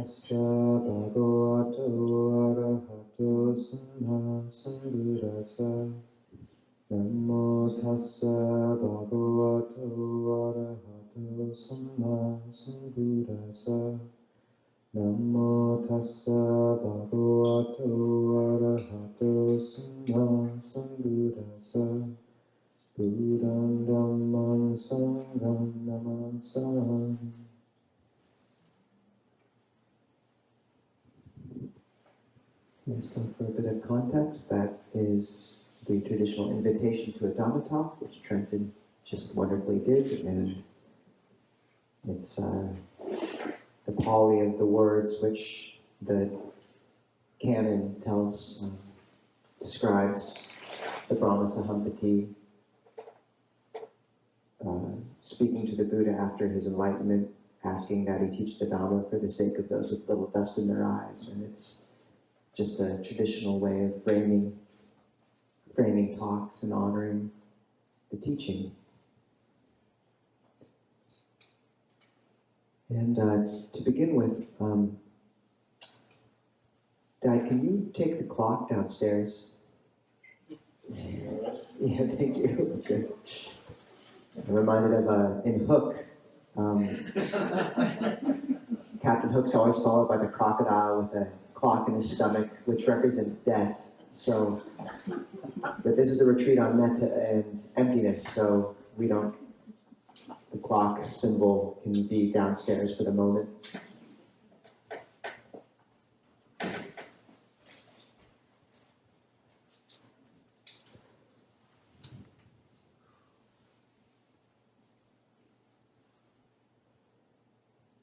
tassa bhagavato arahato samma sambuddhassa. Namo tassa bhagavato arahato samma sambuddhassa. Namo tassa bhagavato arahato samma sambuddhassa. Buddham dhammam sangham namassami. So for a bit of context, that is the traditional invitation to a Dhamma talk, which Trenton just wonderfully did, and it's the Pali of the words which the canon tells, describes the Brahmasahampati speaking to the Buddha after his enlightenment, asking that he teach the Dhamma for the sake of those with little dust in their eyes, and it's just a traditional way of framing talks and honoring the teaching. And to begin with, Dad, can you take the clock downstairs? Yeah, thank you. Good. I'm reminded of in Hook, Captain Hook's always followed by the crocodile with a clock in his stomach, which represents death. So, but this is a retreat on metta and emptiness, so we don't, the clock symbol can be downstairs for the moment.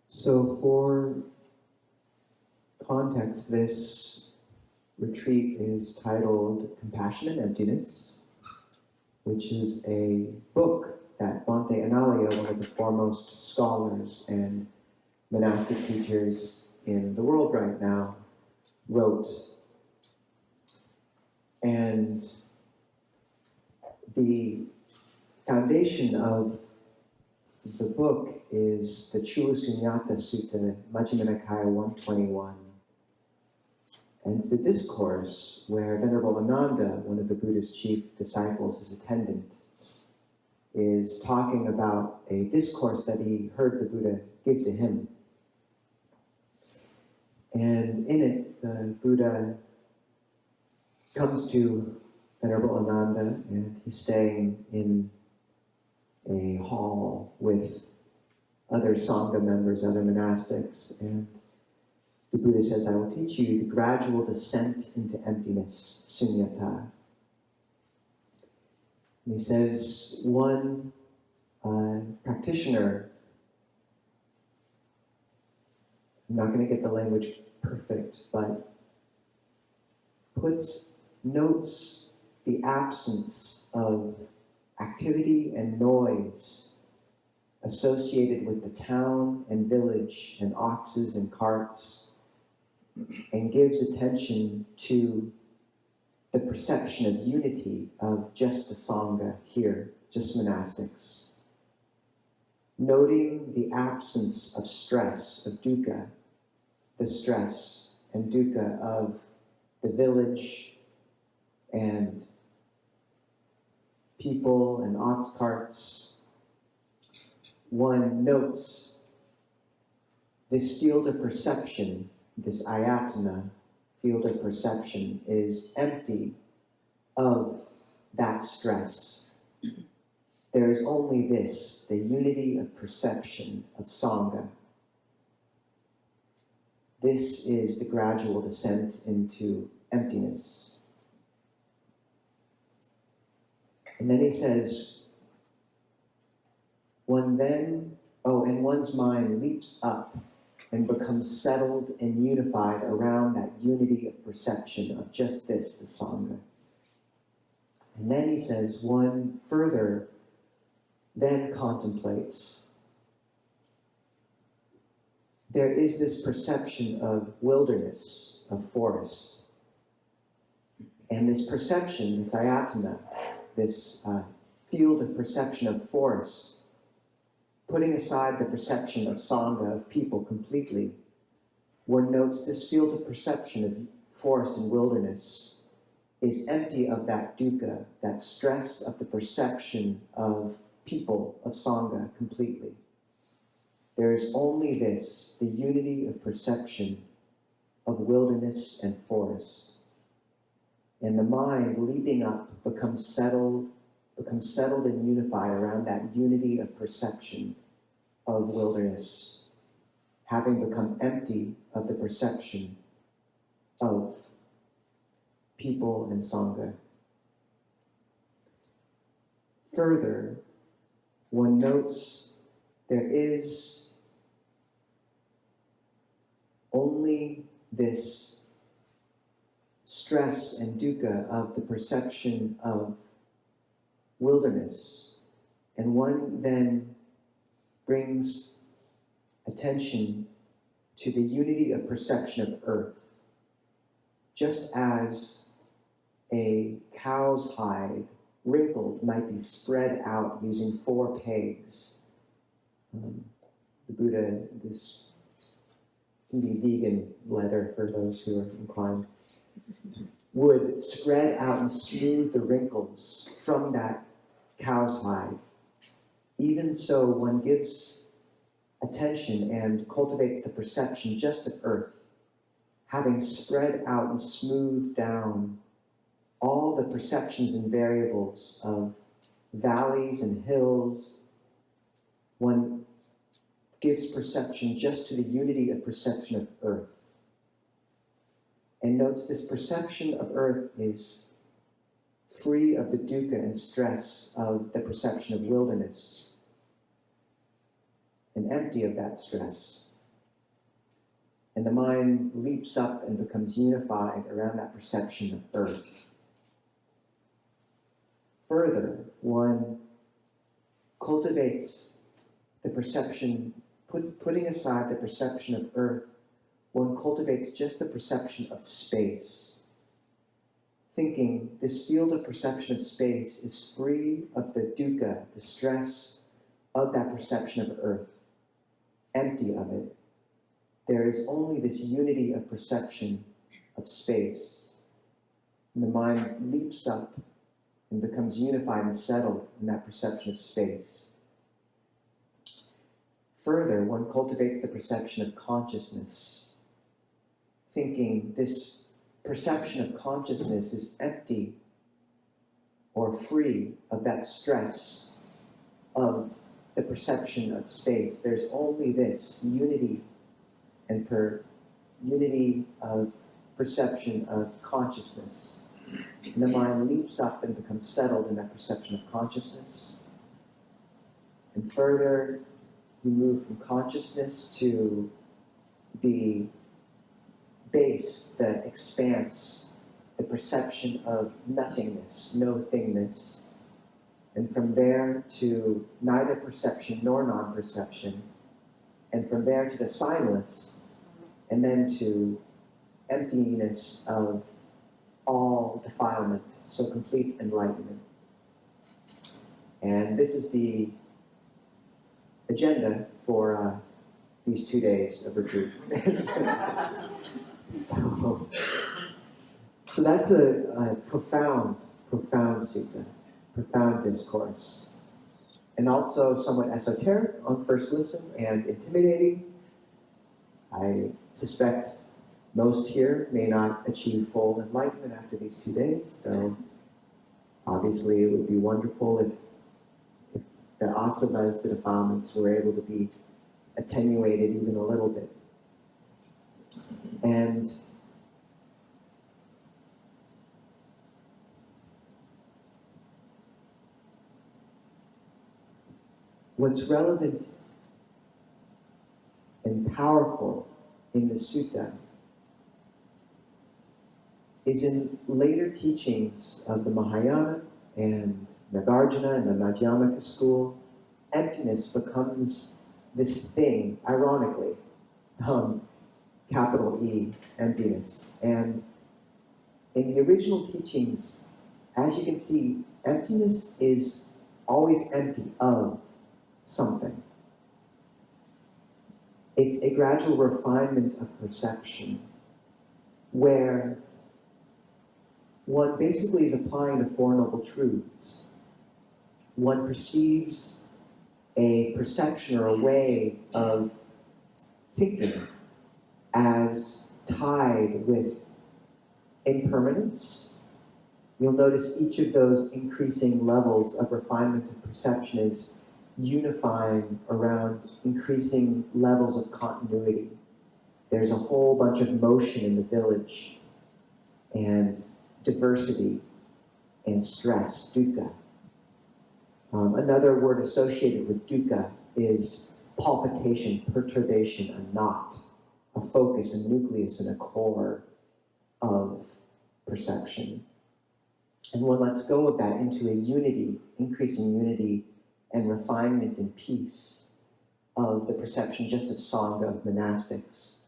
So for context, this retreat is titled Compassion and Emptiness, which is a book that Bhante Analayo, one of the foremost scholars and monastic teachers in the world right now, wrote. And the foundation of the book is the Chula Sunyata Sutta, Majjhima Nikaya 121. And it's a discourse where Venerable Ananda, one of the Buddha's chief disciples, his attendant, is talking about a discourse that he heard the Buddha give to him. And in it, the Buddha comes to Venerable Ananda, and he's staying in a hall with other Sangha members, other monastics, and the Buddha says, I will teach you the gradual descent into emptiness, sunyata. And he says, one practitioner, I'm not going to get the language perfect, but notes the absence of activity and noise associated with the town and village and oxes and carts, and gives attention to the perception of unity of just the Sangha here, just monastics. Noting the absence of stress, of dukkha, the stress and dukkha of the village and people and ox carts. One notes this field of perception, this ayatana field of perception, is empty of that stress. There is only this, the unity of perception of Sangha. This is the gradual descent into emptiness. And then he says, and one's mind leaps up and becomes settled and unified around that unity of perception of just this, the Sangha. And then he says, one further then contemplates. There is this perception of wilderness, of forest. And this perception, this ayatana, this field of perception of forest, putting aside the perception of Sangha, of people completely, one notes this field of perception of forest and wilderness is empty of that dukkha, that stress of the perception of people, of Sangha, completely. There is only this, the unity of perception of wilderness and forest. And the mind, leaping up, becomes settled and unified around that unity of perception of wilderness, having become empty of the perception of people and Sangha. Further, one notes there is only this stress and dukkha of the perception of wilderness, and one then brings attention to the unity of perception of earth. Just as a cow's hide, wrinkled, might be spread out using 4 pegs. The Buddha, this can be vegan leather for those who are inclined, would spread out and smooth the wrinkles from that cow's hide. Even so, one gives attention and cultivates the perception just of earth, having spread out and smoothed down all the perceptions and variables of valleys and hills. One gives perception just to the unity of perception of earth. And notes this perception of earth is free of the dukkha and stress of the perception of wilderness, and empty of that stress. And the mind leaps up and becomes unified around that perception of earth. Further, one cultivates the perception, putting aside the perception of earth, one cultivates just the perception of space, thinking this field of perception of space is free of the dukkha, the stress of that perception of earth, empty of it. There is only this unity of perception of space. And the mind leaps up and becomes unified and settled in that perception of space. Further, one cultivates the perception of consciousness, thinking this perception of consciousness is empty or free of that stress of the perception of space. There's only this unity and unity of perception of consciousness. And the mind leaps up and becomes settled in that perception of consciousness. And further, we move from consciousness to the base, the expanse, the perception of nothingness, no thingness. And from there to neither perception nor non-perception. And from there to the signless, and then to emptiness of all defilement, so complete enlightenment. And this is the agenda for these 2 days of retreat. So that's a profound sutta, profound discourse, and also somewhat esoteric on first listen and intimidating. I suspect most here may not achieve full enlightenment after these 2 days, though obviously it would be wonderful if the asavas, the defilements, were able to be attenuated even a little bit. And what's relevant and powerful in the sutta is in later teachings of the Mahayana and Nagarjuna and the Madhyamaka school, emptiness becomes this thing, ironically, capital E, emptiness. And in the original teachings, as you can see, emptiness is always empty of something. It's a gradual refinement of perception where one basically is applying the Four Noble Truths. One perceives a perception or a way of thinking as tied with impermanence. You'll notice each of those increasing levels of refinement of perception is unifying around increasing levels of continuity. There's a whole bunch of motion in the village, and diversity and stress, dukkha. Another word associated with dukkha is palpitation, perturbation, a knot, a focus, a nucleus, and a core of perception. And one lets go of that into a unity, increasing unity and refinement and peace of the perception just of Sangha, of monastics.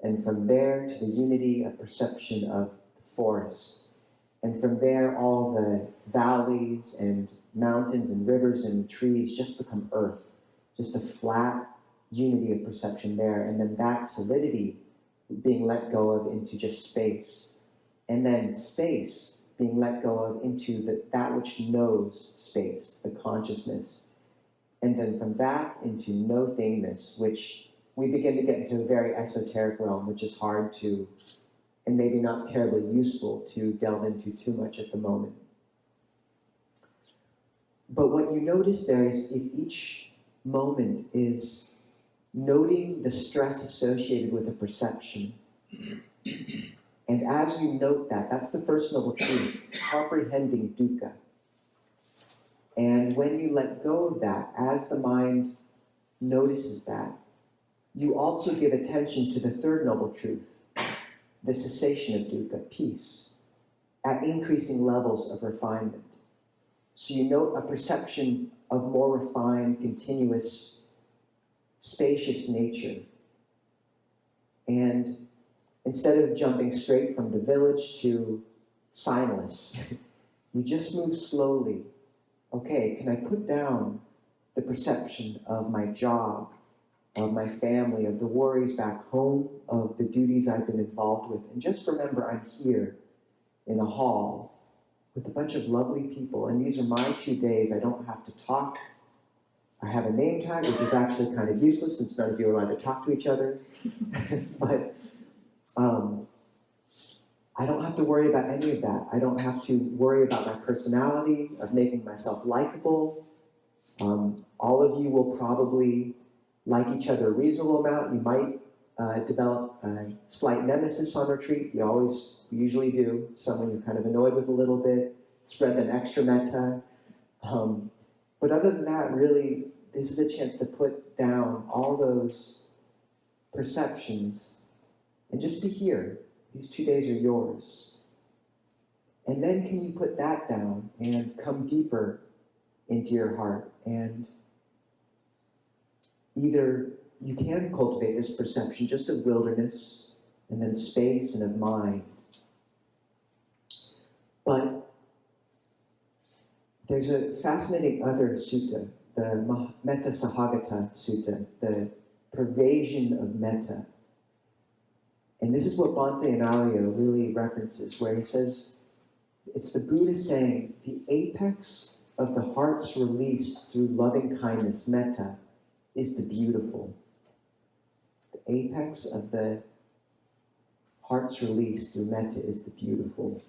And from there to the unity of perception of the forest. And from there, all the valleys and mountains and rivers and trees just become earth. Just a flat unity of perception there. And then that solidity being let go of into just space. And then space being let go of into that which knows space, the consciousness. And then from that into no-thingness, which we begin to get into a very esoteric realm, which is hard to, and maybe not terribly useful to delve into too much at the moment. But what you notice there is each moment is noting the stress associated with a perception. And as you note that, that's the first noble truth, comprehending dukkha. And when you let go of that, as the mind notices that, you also give attention to the third noble truth, the cessation of dukkha, peace, at increasing levels of refinement. So you note a perception of more refined, continuous, spacious nature. And instead of jumping straight from the village to signless, you just move slowly. Okay, can I put down the perception of my job, of my family, of the worries back home, of the duties I've been involved with, and just remember I'm here in a hall with a bunch of lovely people, and these are my 2 days. I don't have to talk. I have a name tag, which is actually kind of useless since none of you are allowed to talk to each other. But I don't have to worry about any of that. I don't have to worry about my personality, of making myself likable. All of you will probably like each other a reasonable amount. You might develop a slight nemesis on retreat. You usually do. Someone you're kind of annoyed with a little bit. Spread that extra metta. But other than that, really, this is a chance to put down all those perceptions and just be here. These 2 days are yours. And then can you put that down and come deeper into your heart? And either you can cultivate this perception just of wilderness and then space and of mind. But there's a fascinating other sutta, the Metta Sahagata Sutta, the pervasion of metta. And this is what Bhante Analayo really references, where he says, it's the Buddha saying, the apex of the heart's release through loving kindness, metta, is the beautiful. The apex of the heart's release through metta is the beautiful.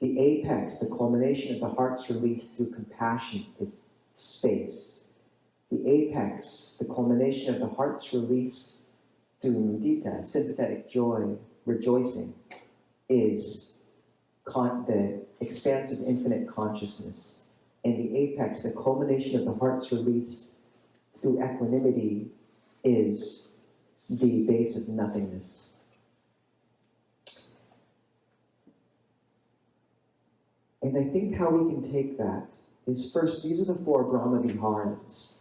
The apex, the culmination of the heart's release through compassion is space. The apex, the culmination of the heart's release through mudita, sympathetic joy, rejoicing, is the expanse of infinite consciousness. And the apex, the culmination of the heart's release through equanimity, is the base of nothingness. And I think how we can take that is, first, these are the 4 Brahma Viharas.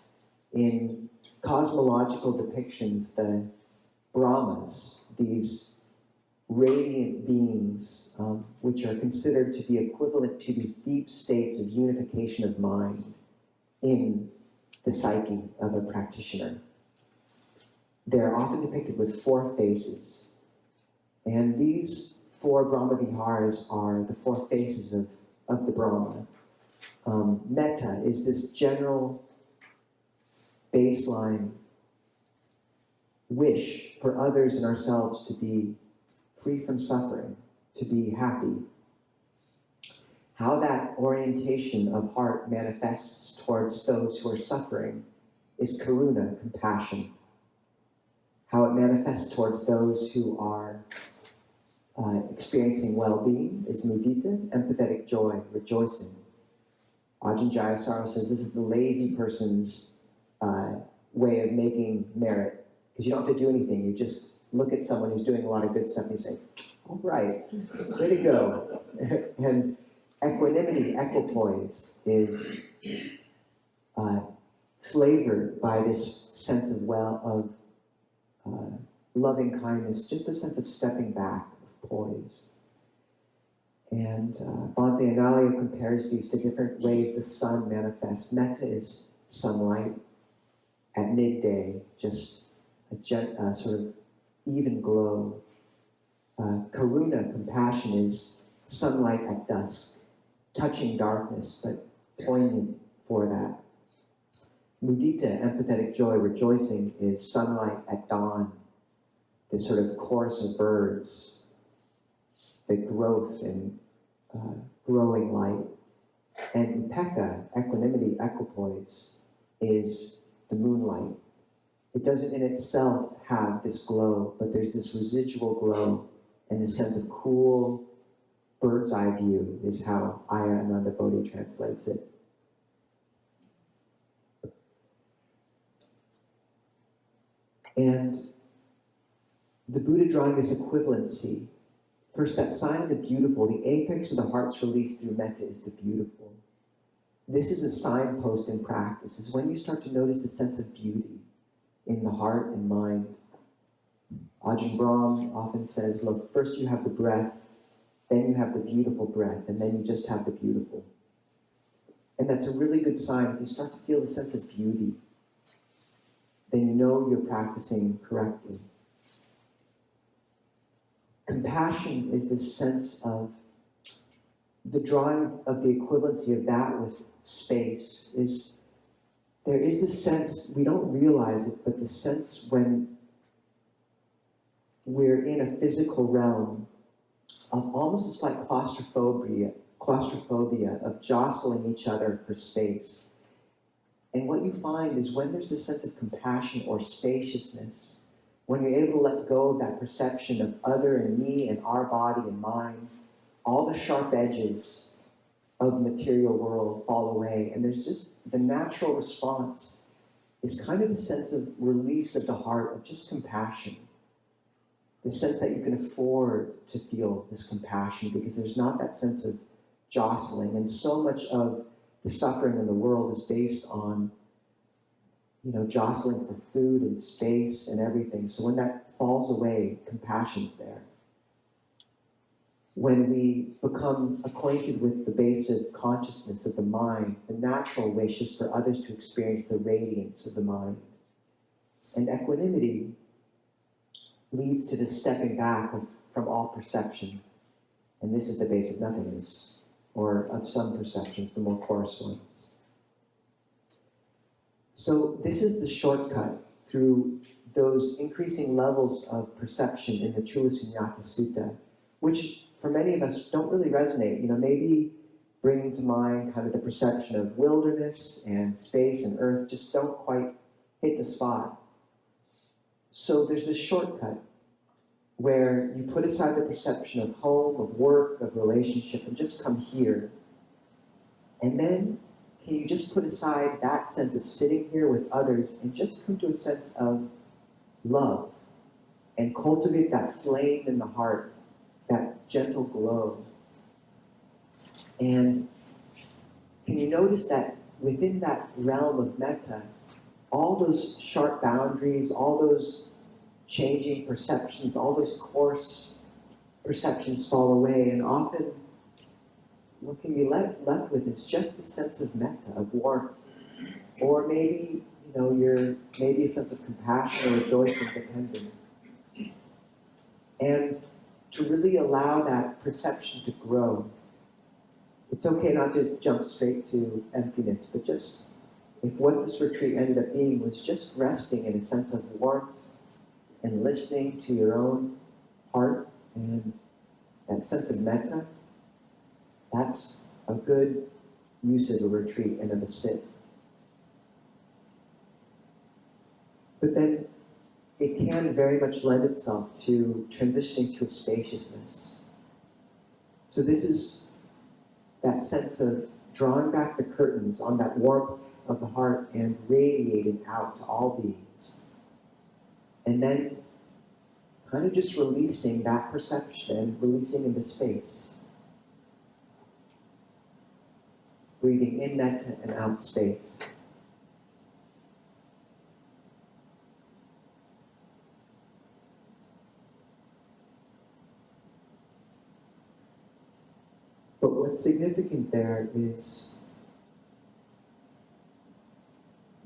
In cosmological depictions, the Brahmas, these radiant beings, which are considered to be equivalent to these deep states of unification of mind in the psyche of a practitioner. they're often depicted with 4 faces. And these 4 Brahma Viharas are the 4 faces of the Brahma. Metta is this general baseline wish for others and ourselves to be free from suffering, to be happy. How that orientation of heart manifests towards those who are suffering is karuna, compassion. How it manifests towards those who are experiencing well-being is mudita, empathetic joy, rejoicing. Ajahn Jayasaro says this is the lazy person's way of making merit, because you don't have to do anything. You just look at someone who's doing a lot of good stuff and you say, all right, way to go. And equanimity, equipoise, is flavored by this sense of loving kindness, just a sense of stepping back, of poise. And Bhante Analayo compares these to different ways the sun manifests. Metta is sunlight at midday, just a sort of even glow. Karuna, compassion, is sunlight at dusk, touching darkness, but poignant for that. Mudita, empathetic joy, rejoicing, is sunlight at dawn, this sort of chorus of birds, the growth and growing light. And upekkha, equanimity, equipoise, is the moonlight. It doesn't in itself have this glow, but there's this residual glow and this sense of cool bird's eye view is how Ananda Bodhi translates it. And the Buddha drawing this equivalency. First, that sign of the beautiful, the apex of the heart's release through metta is the beautiful. This is a signpost in practice. Is when you start to notice the sense of beauty in the heart and mind. Ajahn Brahm often says, look, first you have the breath, then you have the beautiful breath, and then you just have the beautiful. And that's a really good sign. If you start to feel the sense of beauty, then you know you're practicing correctly. Compassion is this sense of the drawing of the equivalency of that with space. There is this sense, we don't realize it, but the sense when we're in a physical realm of almost this like claustrophobia of jostling each other for space. And what you find is when there's this sense of compassion or spaciousness, when you're able to let go of that perception of other and me and our body and mind, all the sharp edges of the material world fall away. And there's just the natural response is kind of the sense of release of the heart, of just compassion. The sense that you can afford to feel this compassion because there's not that sense of jostling. And so much of the suffering in the world is based on, jostling for food and space and everything. So when that falls away, compassion's there. When we become acquainted with the basic consciousness of the mind, the natural wish is for others to experience the radiance of the mind. And equanimity leads to this stepping back from all perception. And this is the basic nothingness, or of some perceptions, the more coarse ones. So this is the shortcut through those increasing levels of perception in the Chula Sunyata Sutta, which for many of us don't really resonate. Maybe bringing to mind kind of the perception of wilderness and space and earth just don't quite hit the spot. So there's this shortcut where you put aside the perception of home, of work, of relationship, and just come here. And then can you just put aside that sense of sitting here with others and just come to a sense of love and cultivate that flame in the heart, that gentle glow. And can you notice that within that realm of metta, all those sharp boundaries, all those changing perceptions, all those coarse perceptions fall away, and often what can be left with is just the sense of metta, of warmth. Or maybe, you're maybe a sense of compassion or rejoicing dependent. And to really allow that perception to grow. It's okay not to jump straight to emptiness, but just if what this retreat ended up being was just resting in a sense of warmth and listening to your own heart and that sense of metta, that's a good use of a retreat and of a sit. But then it can very much lend itself to transitioning to a spaciousness. So this is that sense of drawing back the curtains on that warmth of the heart and radiating out to all beings. And then kind of just releasing that perception and releasing into space. Breathing in metta and out space. But what's significant there is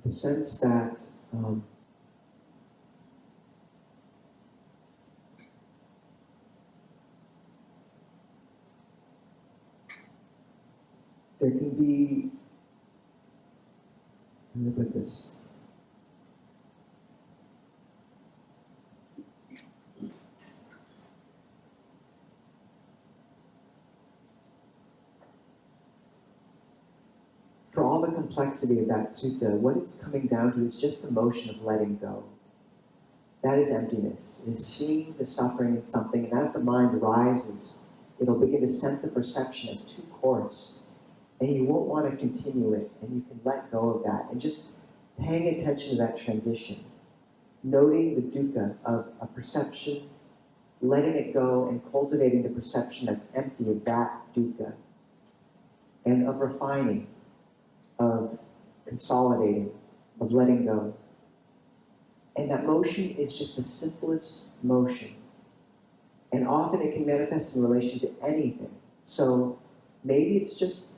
the sense that there can be, how do I put this? For all the complexity of that sutta, what it's coming down to is just the motion of letting go. That is emptiness. It is seeing the suffering in something, and as the mind rises, it'll begin to sense a perception as too coarse, and you won't want to continue it, and you can let go of that, and just paying attention to that transition, noting the dukkha of a perception, letting it go, and cultivating the perception that's empty of that dukkha, and of refining, of consolidating, of letting go. And that motion is just the simplest motion. And often it can manifest in relation to anything. So maybe it's just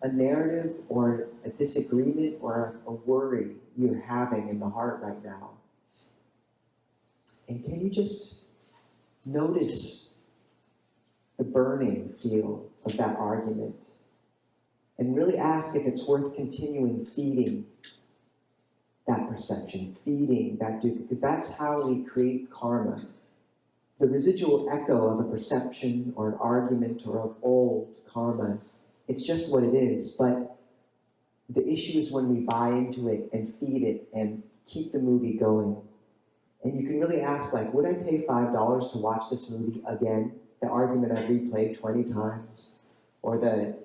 a narrative or a disagreement or a worry you're having in the heart right now. And can you just notice the burning feel of that argument? And really ask if it's worth continuing feeding that perception, feeding that dukkha, because that's how we create karma. The residual echo of a perception or an argument or of old karma, it's just what it is. But the issue is when we buy into it and feed it and keep the movie going. And you can really ask, like, would I pay $5 to watch this movie again? The argument I've replayed 20 times, or the,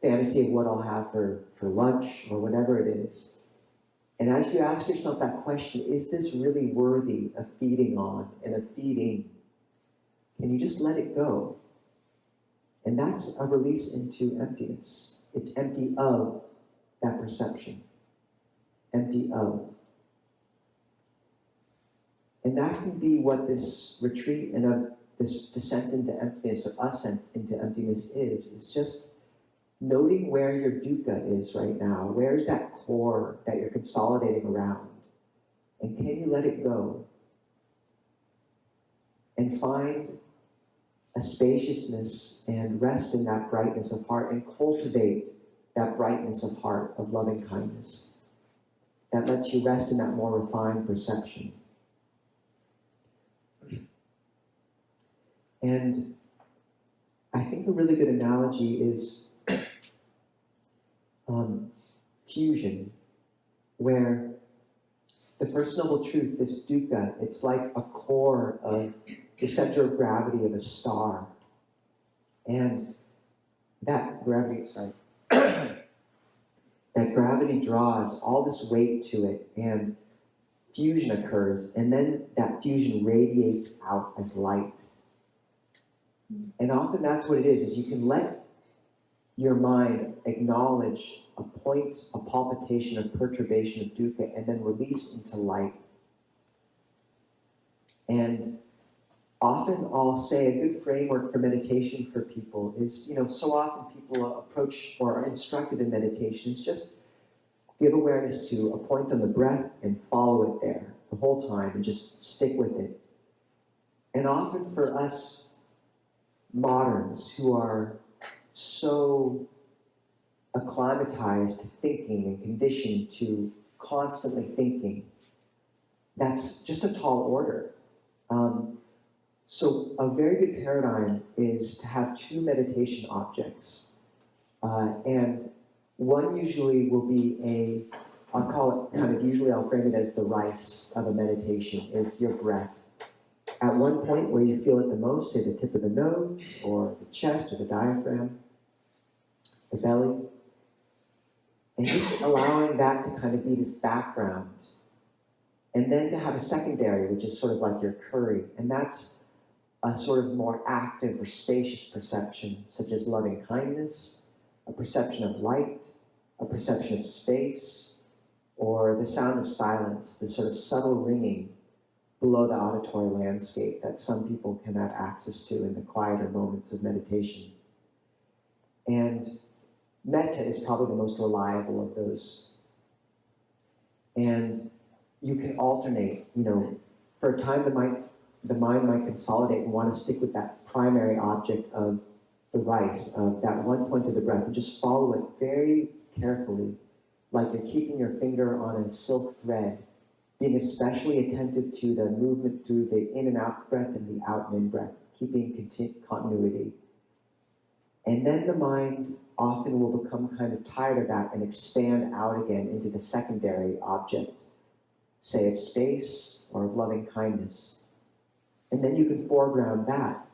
fantasy of what I'll have for lunch or whatever it is. And as you ask yourself that question, is this really worthy of feeding on and of feeding? Can you just let it go? And that's a release into emptiness. It's empty of that perception. Empty of. And that can be what this retreat and of this descent into emptiness or ascent into emptiness is. It's just noting where your dukkha is right now. Where's that core that you're consolidating around? And can you let it go? And find a spaciousness and rest in that brightness of heart and cultivate that brightness of heart, of loving kindness. That lets you rest in that more refined perception. And I think a really good analogy is fusion, where the First Noble Truth, this dukkha, it's like a core of the center of gravity of a star. And that gravity, that gravity draws all this weight to it, and fusion occurs, and then that fusion radiates out as light. And often that's what it is you can let your mind acknowledge a point, a palpitation, a perturbation of dukkha, and then release into light. And often I'll say a good framework for meditation for people is, so often people approach or are instructed in meditation, it's just give awareness to a point on the breath and follow it there the whole time and just stick with it. And often for us moderns who are so acclimatized to thinking and conditioned to constantly thinking, that's just a tall order. So a very good paradigm is to have two meditation objects. And one usually will be I'll call it kind of, usually I'll frame it as the rice of a meditation, is your breath. At one point where you feel it the most, say the tip of the nose, or the chest, or the diaphragm, the belly, and just allowing that to kind of be this background. And then to have a secondary, which is sort of like your curry, and that's a sort of more active or spacious perception, such as loving kindness, a perception of light, a perception of space, or the sound of silence, the sort of subtle ringing below the auditory landscape that some people can have access to in the quieter moments of meditation. And metta is probably the most reliable of those. And you can alternate, for a time the mind might consolidate and want to stick with that primary object of the rice, of that one point of the breath, and just follow it very carefully, like you're keeping your finger on a silk thread, being especially attentive to the movement through the in and out breath and the out and in breath, keeping continuity. And then the mind often will become kind of tired of that and expand out again into the secondary object, say of space or of loving kindness. And then you can foreground that.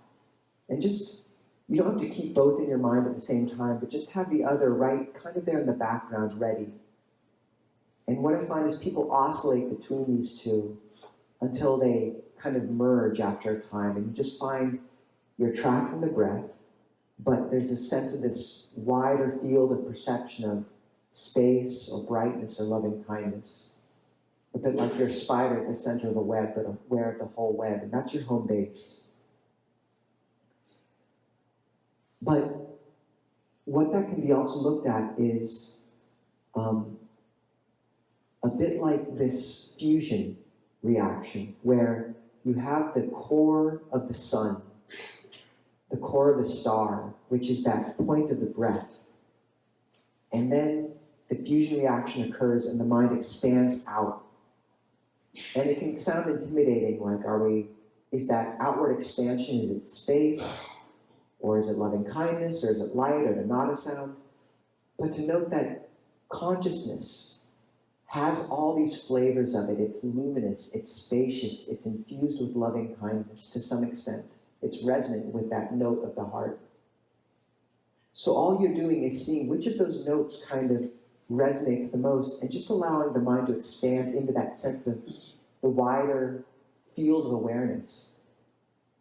And just, you don't have to keep both in your mind at the same time, but just have the other right kind of there in the background ready. And what I find is people oscillate between these two until they kind of merge after a time. And you just find you're tracking the breath, but there's a sense of this wider field of perception of space or brightness or loving kindness. A bit like you're a spider at the center of a web, but aware of the whole web. And that's your home base. But what that can be also looked at is a bit like this fusion reaction, where you have the core of the sun, the core of the star, which is that point of the breath. And then the fusion reaction occurs and the mind expands out. And it can sound intimidating, like, is that outward expansion, is it space? Or is it loving kindness? Or is it light? Or the nada sound? But to note that consciousness has all these flavors of it. It's luminous, it's spacious, it's infused with loving kindness to some extent. It's resonant with that note of the heart. So all you're doing is seeing which of those notes kind of resonates the most, and just allowing the mind to expand into that sense of the wider field of awareness.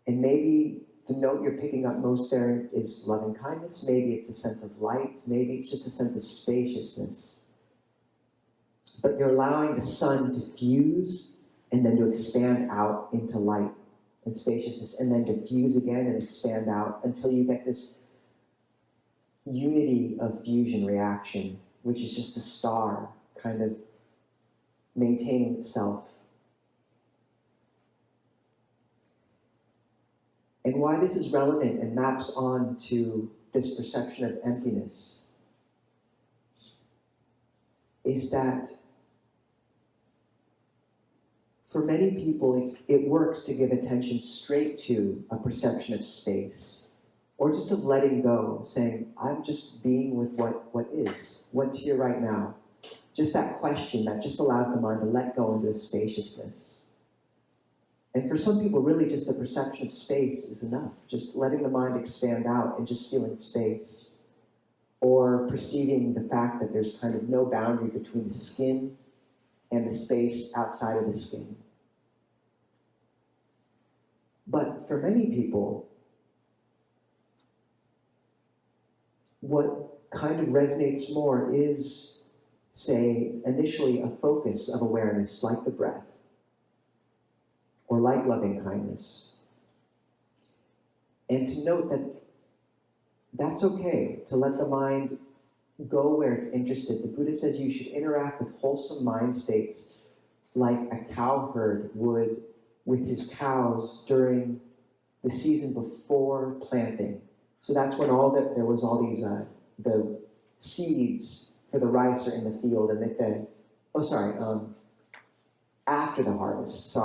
And maybe the note you're picking up most there is loving kindness, maybe it's a sense of light, maybe it's just a sense of spaciousness. But you're allowing the sun to fuse and then to expand out into light and spaciousness, and then to fuse again and expand out until you get this unity of fusion reaction, which is just the star kind of maintaining itself. And why this is relevant and maps on to this perception of emptiness is that for many people, it works to give attention straight to a perception of space, or just of letting go, saying, I'm just being with what is, what's here right now. Just that question that just allows the mind to let go into a spaciousness. And for some people, really just the perception of space is enough, just letting the mind expand out and just feeling space, or perceiving the fact that there's kind of no boundary between the skin and the space outside of the skin. But for many people, what kind of resonates more is, say, initially a focus of awareness, like the breath, or like loving kindness. And to note that that's okay, to let the mind go where it's interested. The Buddha says you should interact with wholesome mind states like a cowherd would with his cows during the season before planting. So that's when there was all these the seeds for the rice are in the field, and if the after the harvest,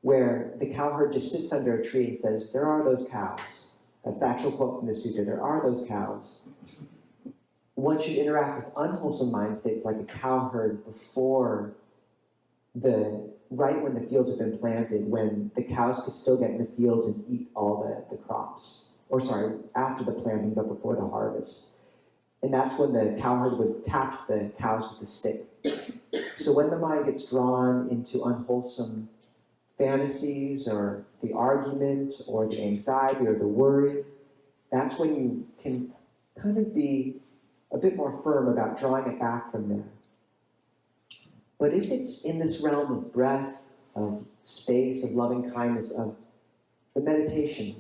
where the cowherd just sits under a tree and says, "There are those cows." That's the actual quote from the sutta. There are those cows. One should interact with unwholesome mind states like a cowherd before right when the fields have been planted, when the cows could still get in the fields and eat all the crops. After the planting, but before the harvest. And that's when the cowherd would tap the cows with a stick. So when the mind gets drawn into unwholesome fantasies or the argument or the anxiety or the worry, that's when you can kind of be a bit more firm about drawing it back from there. But if it's in this realm of breath, of space, of loving kindness, of the meditation,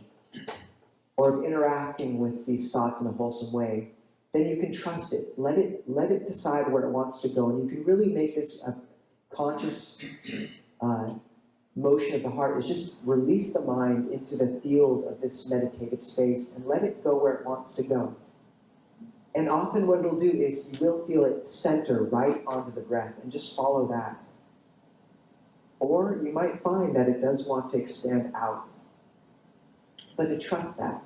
or of interacting with these thoughts in a wholesome way, then you can trust it. Let it decide where it wants to go. And you can really make this a conscious motion of the heart, is just release the mind into the field of this meditative space and let it go where it wants to go. And often what it'll do is you will feel it center right onto the breath and just follow that. Or you might find that it does want to expand out. But to trust that.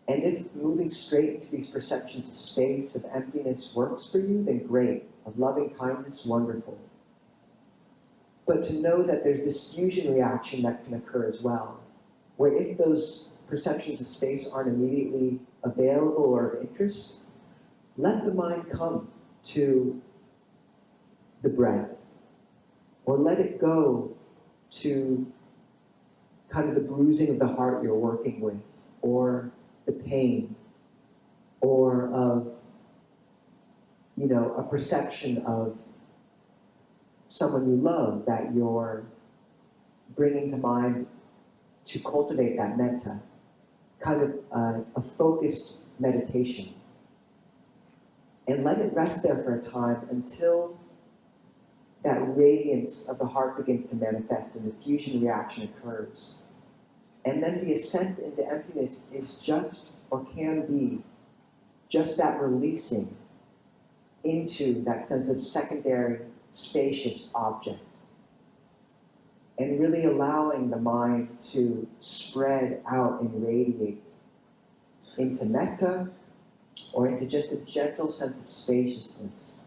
And if moving straight into these perceptions of space, of emptiness works for you, then great. Of loving kindness, wonderful. But to know that there's this fusion reaction that can occur as well, where if those perceptions of space aren't immediately available or of interest, let the mind come to the breath, or let it go to kind of the bruising of the heart you're working with, or the pain, or of, a perception of someone you love that you're bringing to mind to cultivate that metta, kind of a focused meditation. And let it rest there for a time until that radiance of the heart begins to manifest and the fusion reaction occurs. And then the ascent into emptiness is just, or can be, just that releasing into that sense of secondary, spacious object. And really allowing the mind to spread out and radiate into metta, or into just a gentle sense of spaciousness.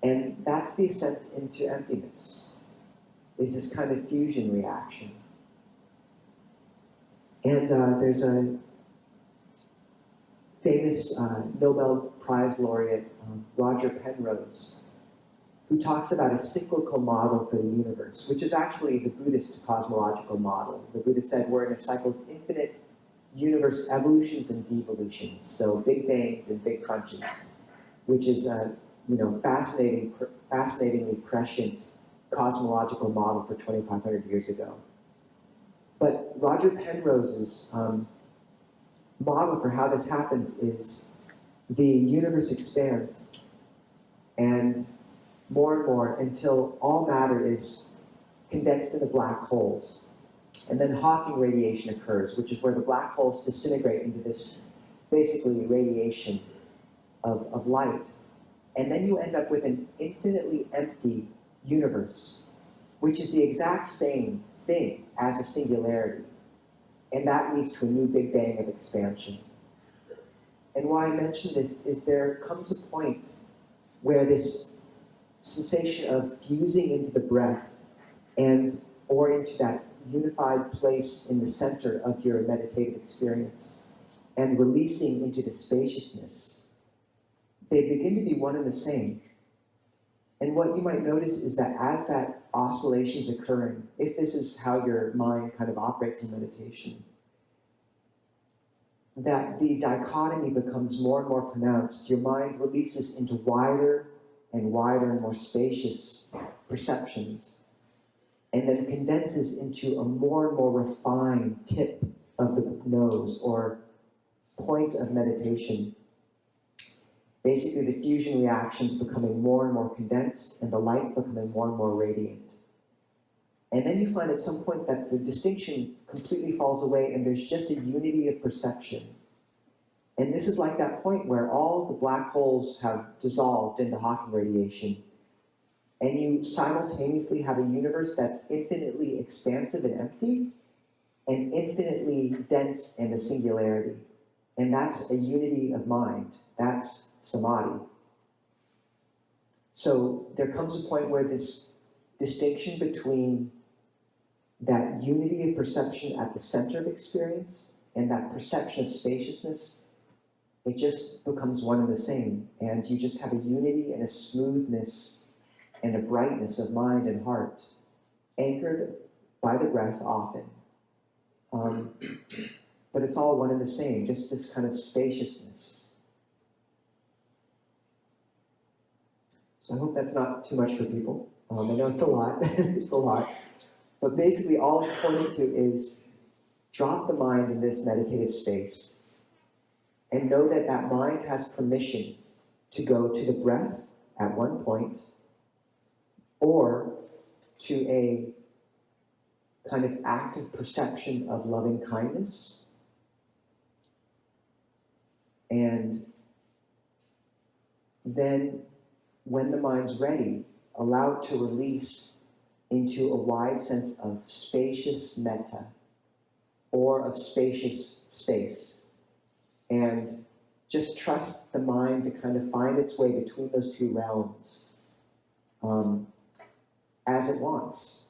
And that's the ascent into emptiness, is this kind of fusion reaction. And there's a famous Nobel Prize laureate, Roger Penrose, who talks about a cyclical model for the universe, which is actually the Buddhist cosmological model. The Buddha said we're in a cycle of infinite universe evolutions and devolutions, so big bangs and big crunches, which is a fascinatingly prescient cosmological model for 2,500 years ago. But Roger Penrose's model for how this happens is the universe expands and more until all matter is condensed into black holes. And then Hawking radiation occurs, which is where the black holes disintegrate into this basically radiation of light. And then you end up with an infinitely empty universe, which is the exact same thing as a singularity. And that leads to a new Big Bang of expansion. And why I mention this is there comes a point where this sensation of fusing into the breath or into that unified place in the center of your meditative experience and releasing into the spaciousness, they begin to be one and the same. And what you might notice is that as that oscillation is occurring, if this is how your mind kind of operates in meditation, that the dichotomy becomes more and more pronounced. Your mind releases into wider and wider and more spacious perceptions, and then condenses into a more and more refined tip of the nose or point of meditation. basically the fusion reactions becoming more and more condensed and the lights becoming more and more radiant. And then you find at some point that the distinction completely falls away and there's just a unity of perception. And this is like that point where all the black holes have dissolved into Hawking radiation, and you simultaneously have a universe that's infinitely expansive and empty, and infinitely dense and a singularity. And that's a unity of mind. That's samadhi. So there comes a point where this distinction between that unity of perception at the center of experience and that perception of spaciousness, it just becomes one and the same. And you just have a unity and a smoothness and a brightness of mind and heart, anchored by the breath often. But it's all one and the same, just this kind of spaciousness. So I hope that's not too much for people. I know it's a lot, it's a lot. But basically all it's pointing to is drop the mind in this meditative space and know that that mind has permission to go to the breath at one point or to a kind of active perception of loving kindness. And then when the mind's ready, allow it to release into a wide sense of spacious metta or of spacious space. And just trust the mind to kind of find its way between those two realms as it wants.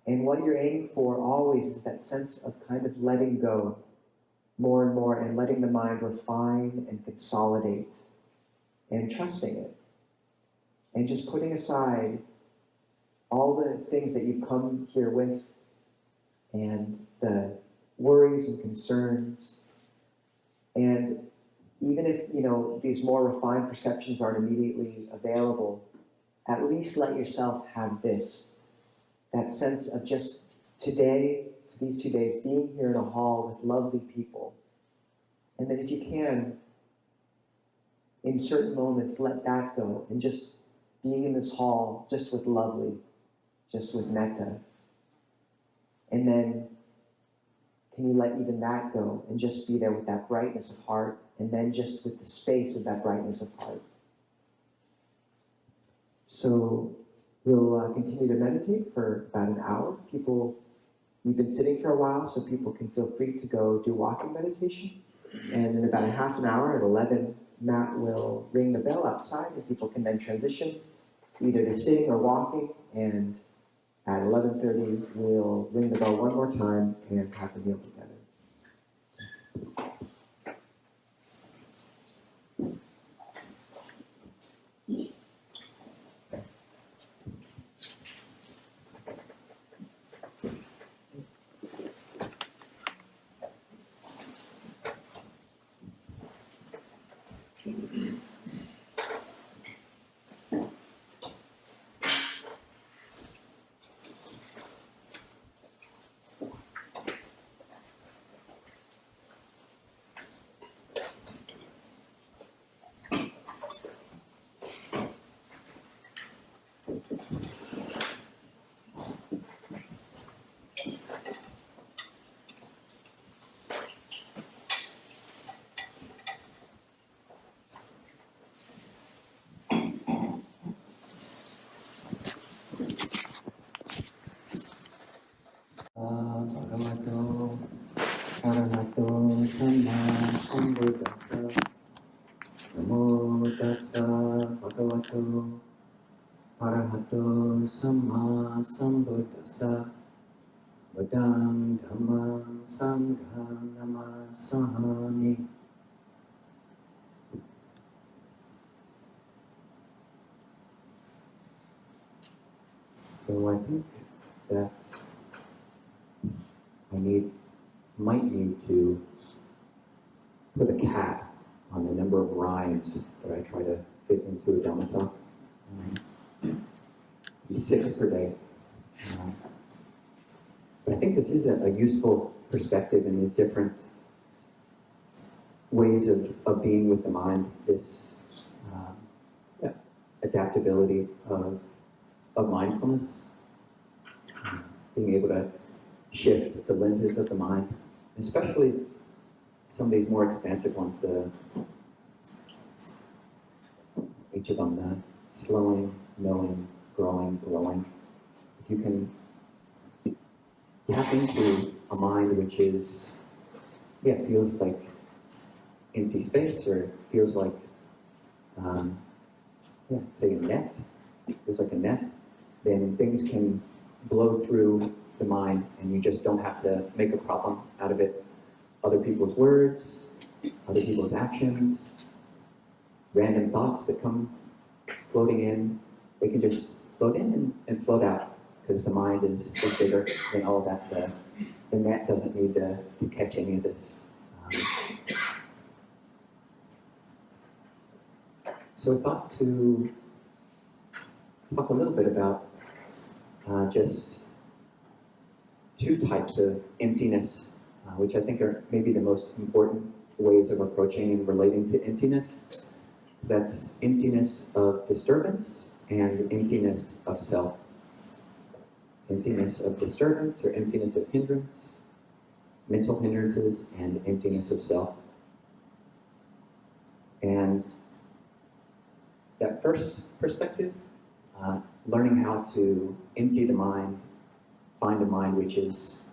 And what you're aiming for always is that sense of kind of letting go more and more and letting the mind refine and consolidate and trusting it. And just putting aside all the things that you've come here with and the worries and concerns. And even if, these more refined perceptions aren't immediately available, at least let yourself have this, that sense of just today, these 2 days, being here in a hall with lovely people. And then if you can, in certain moments, let that go and just being in this hall just with lovely, just with metta. And then can you let even that go and just be there with that brightness of heart and then just with the space of that brightness of heart. So we'll continue to meditate for about an hour. We've been sitting for a while, so people can feel free to go do walking meditation. And in about a half an hour at 11, Matt will ring the bell outside and people can then transition either to sitting or walking. And at 11:30, we'll ring the bell one more time and have the meal together. Bhagavato Arahato Samma Sambuddhassa Namo Tassa Bhagavato Arahato Samma Sambuddhassa Buddham Dhammam Sangham Namasami. So I think that I might need to put a cap on the number of rhymes that I try to fit into a Dhamma talk. Be 6 per day. But I think this is a useful perspective in these different ways of being with the mind, this adaptability of mindfulness, being able to shift the lenses of the mind, especially some of these more expansive ones, each of them, the slowing, knowing, growing, glowing. If you can tap into a mind which is, feels like empty space, or feels like, say a net, feels like a net, then things can blow through the mind and you just don't have to make a problem out of it. Other people's words, other people's actions, random thoughts that come floating in, they can just float in and float out because the mind is bigger than all that. The net doesn't need to catch any of this. So I thought to talk a little bit about just two types of emptiness, which I think are maybe the most important ways of approaching and relating to emptiness. So that's emptiness of disturbance and emptiness of self. Emptiness of disturbance or emptiness of hindrance, mental hindrances, and emptiness of self. And that first perspective, learning how to empty the mind, find a mind which is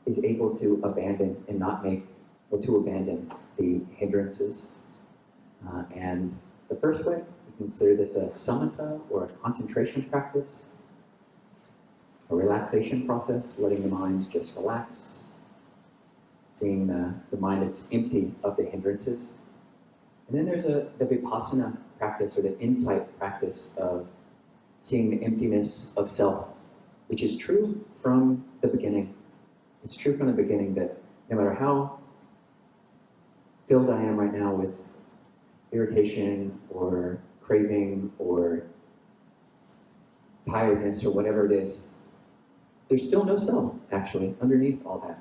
able to abandon and not make, or to abandon the hindrances. And the first way, we consider this a samatha, or a concentration practice, a relaxation process, letting the mind just relax, seeing the mind that's empty of the hindrances. And then there's the vipassana practice, or the insight practice of seeing the emptiness of self, which is true from the beginning. It's true from the beginning that no matter how filled I am right now with irritation or craving or tiredness or whatever it is, there's still no self, actually, underneath all that.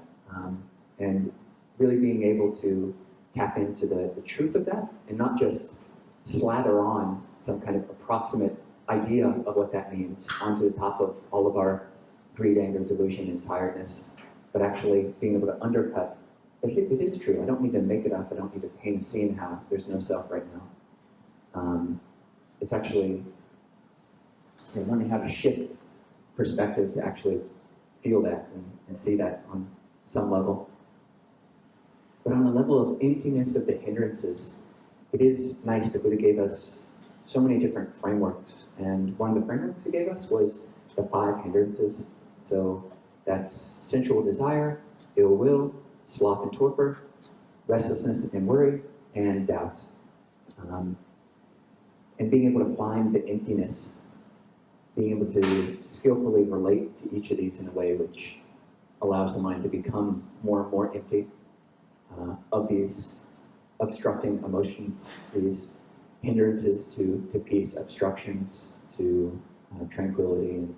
And really being able to tap into the truth of that and not just slather on some kind of approximate idea of what that means onto the top of all of our greed, anger, delusion, and tiredness, but actually being able to undercut, it is true. I don't need to make it up. I don't need to paint a scene how there's no self right now. It's actually learning how to shift perspective to actually feel that and see that on some level. But on the level of emptiness of the hindrances, it is nice that Buddha gave us so many different frameworks. And one of the frameworks he gave us was the 5 hindrances. So that's sensual desire, ill will, sloth and torpor, restlessness and worry, and doubt. And being able to find the emptiness, being able to skillfully relate to each of these in a way which allows the mind to become more and more empty of these obstructing emotions, these hindrances to peace, obstructions to tranquility, and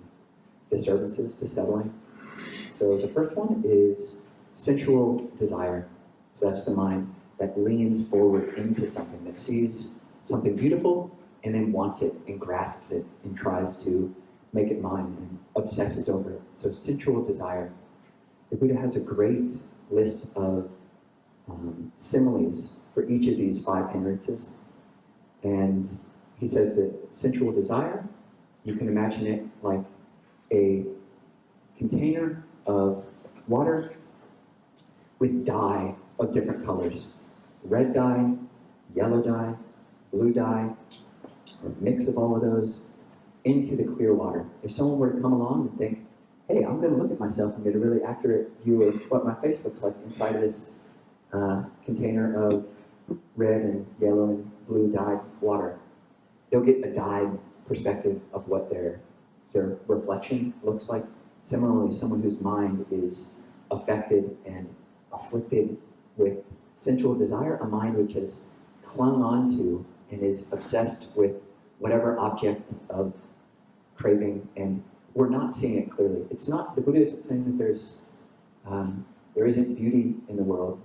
disturbances to settling. So the first one is sensual desire. So that's the mind that leans forward into something, that sees something beautiful and then wants it and grasps it and tries to make it mine and obsesses over it. So sensual desire. The Buddha has a great list of similes for each of these 5 hindrances. And he says that sensual desire, you can imagine it like a container of water with dye of different colors. Red dye, yellow dye, blue dye, or a mix of all of those into the clear water. If someone were to come along and think, hey, I'm going to look at myself and get a really accurate view of what my face looks like inside of this container of red and yellow and blue dyed water, they'll get a dyed perspective of what their reflection looks like. Similarly, someone whose mind is affected and afflicted with sensual desire, a mind which has clung onto and is obsessed with whatever object of craving, and we're not seeing it clearly. It's not, the Buddha isn't saying that there isn't beauty in the world.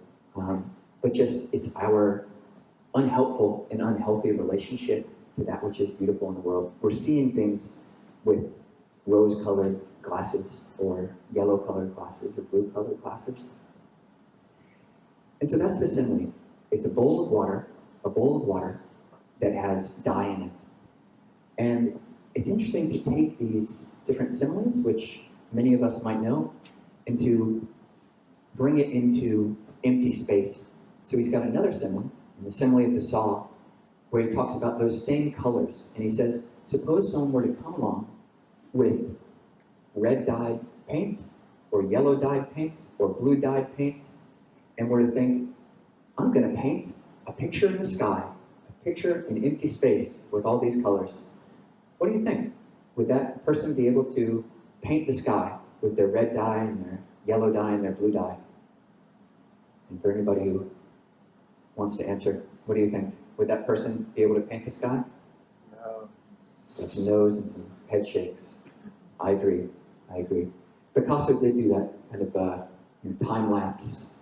but just it's our unhelpful and unhealthy relationship to that which is beautiful in the world. We're seeing things with rose-colored glasses or yellow-colored glasses or blue-colored glasses. And so that's the simile. It's a bowl of water that has dye in it. And it's interesting to take these different similes, which many of us might know, and to bring it into empty space. So he's got another simile, the simile of the saw, where he talks about those same colors. And he says, suppose someone were to come along with red dyed paint, or yellow dyed paint, or blue dyed paint, and were to think, I'm going to paint a picture in the sky, a picture in empty space with all these colors. What do you think? Would that person be able to paint the sky with their red dye and their yellow dye and their blue dye? And for anybody who wants to answer, what do you think? Would that person be able to paint the sky? No. Got some no's and some head shakes. I agree. Picasso did do that kind of time lapse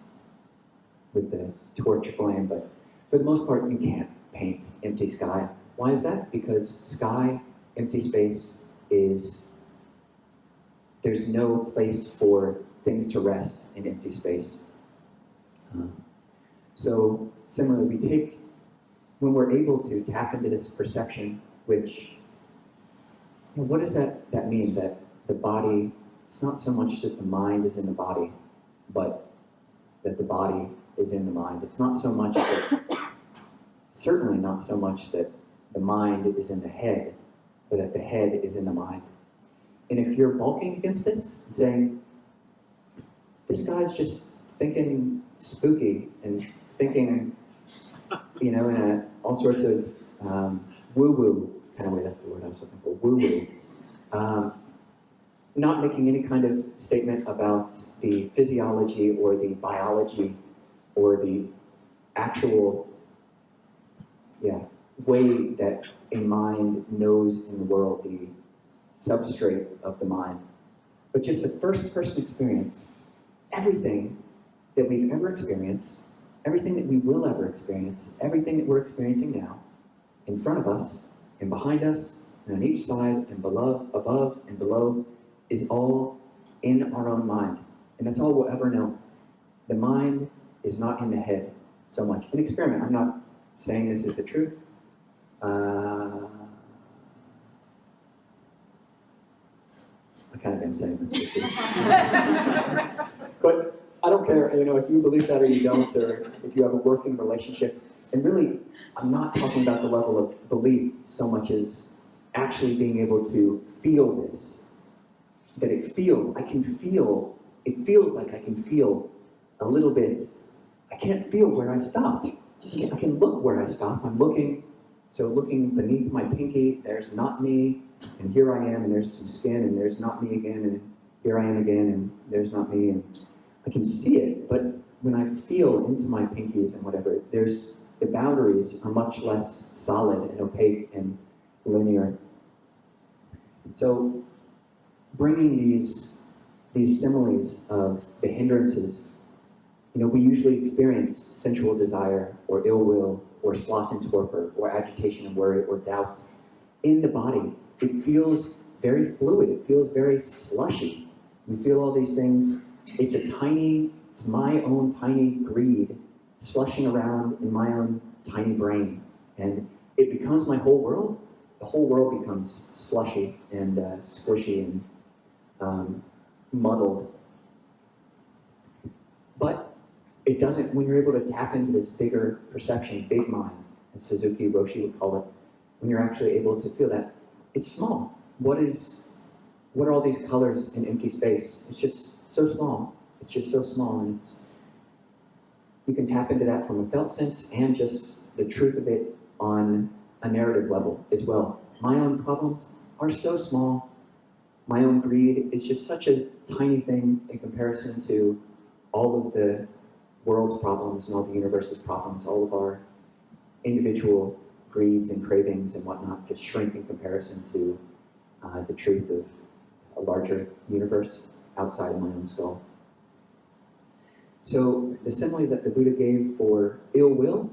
with the torch flame, but for the most part, you can't paint empty sky. Why is that? Because sky, empty space there's no place for things to rest in empty space. So similarly, when we're able to tap into this perception, which, what does that mean? That the body, it's not so much that the mind is in the body, but that the body is in the mind. It's not so much certainly not so much that the mind is in the head, but that the head is in the mind. And if you're balking against this, and saying, this guy's just thinking spooky and thinking, in all sorts of woo-woo kind of way, that's the word I was looking for, woo-woo. Not making any kind of statement about the physiology or the biology or the actual way that a mind knows in the world, the substrate of the mind. But just the first-person experience, everything that we've ever experienced, everything that we will ever experience, everything that we're experiencing now, in front of us, and behind us, and on each side, and below, above, and below, is all in our own mind. And that's all we'll ever know. The mind is not in the head so much. An experiment. I'm not saying this is the truth. I kind of am saying this is the truth. But I don't care, if you believe that or you don't, or if you have a working relationship. And really, I'm not talking about the level of belief so much as actually being able to feel this. That it feels like I can feel a little bit. I can't feel where I stop. I can look where I stop. I'm looking beneath my pinky, there's not me, and here I am, and there's some skin, and there's not me again, and here I am again, and there's not me, and I can see it, but when I feel into my pinkies and whatever, the boundaries are much less solid and opaque and linear. So bringing these similes of the hindrances, we usually experience sensual desire or ill will or sloth and torpor or agitation and worry or doubt in the body. It feels very fluid. It feels very slushy. You feel all these things. It's my own tiny greed slushing around in my own tiny brain. And it becomes my whole world. The whole world becomes slushy and squishy and muddled. But it doesn't, when you're able to tap into this bigger perception, big mind, as Suzuki Roshi would call it, when you're actually able to feel that, it's small. What are all these colors in empty space? It's just so small. It's just so small, and you can tap into that from a felt sense and just the truth of it on a narrative level as well. My own problems are so small. My own greed is just such a tiny thing in comparison to all of the world's problems and all the universe's problems, all of our individual greeds and cravings and whatnot just shrink in comparison to the truth of a larger universe outside of my own skull. So the simile that the Buddha gave for ill will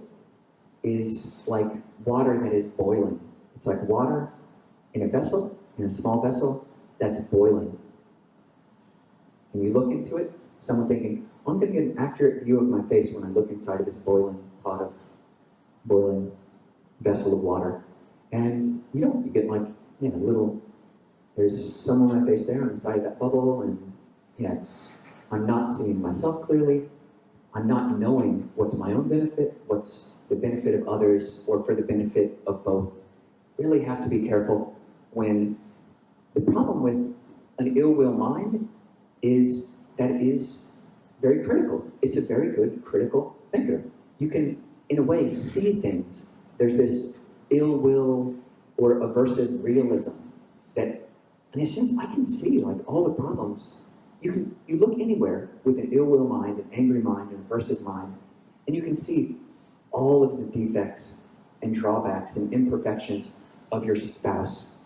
is like water that is boiling. It's like water in a vessel, in a small vessel, that's boiling. And you look into it, someone thinking, I'm going to get an accurate view of my face when I look inside of this boiling vessel of water. And you don't, you get like, little, there's some on my face there on the side of that bubble, and I'm not seeing myself clearly. I'm not knowing what's my own benefit, what's the benefit of others, or for the benefit of both. Really have to be careful when the problem with an ill will mind is that it is very critical. It's a very good critical thinker. You can, in a way, see things. There's this ill will or aversive realism that, in a sense, I can see like all the problems. You look anywhere with an ill will mind, an angry mind, an aversive mind, and you can see all of the defects and drawbacks and imperfections of your spouse,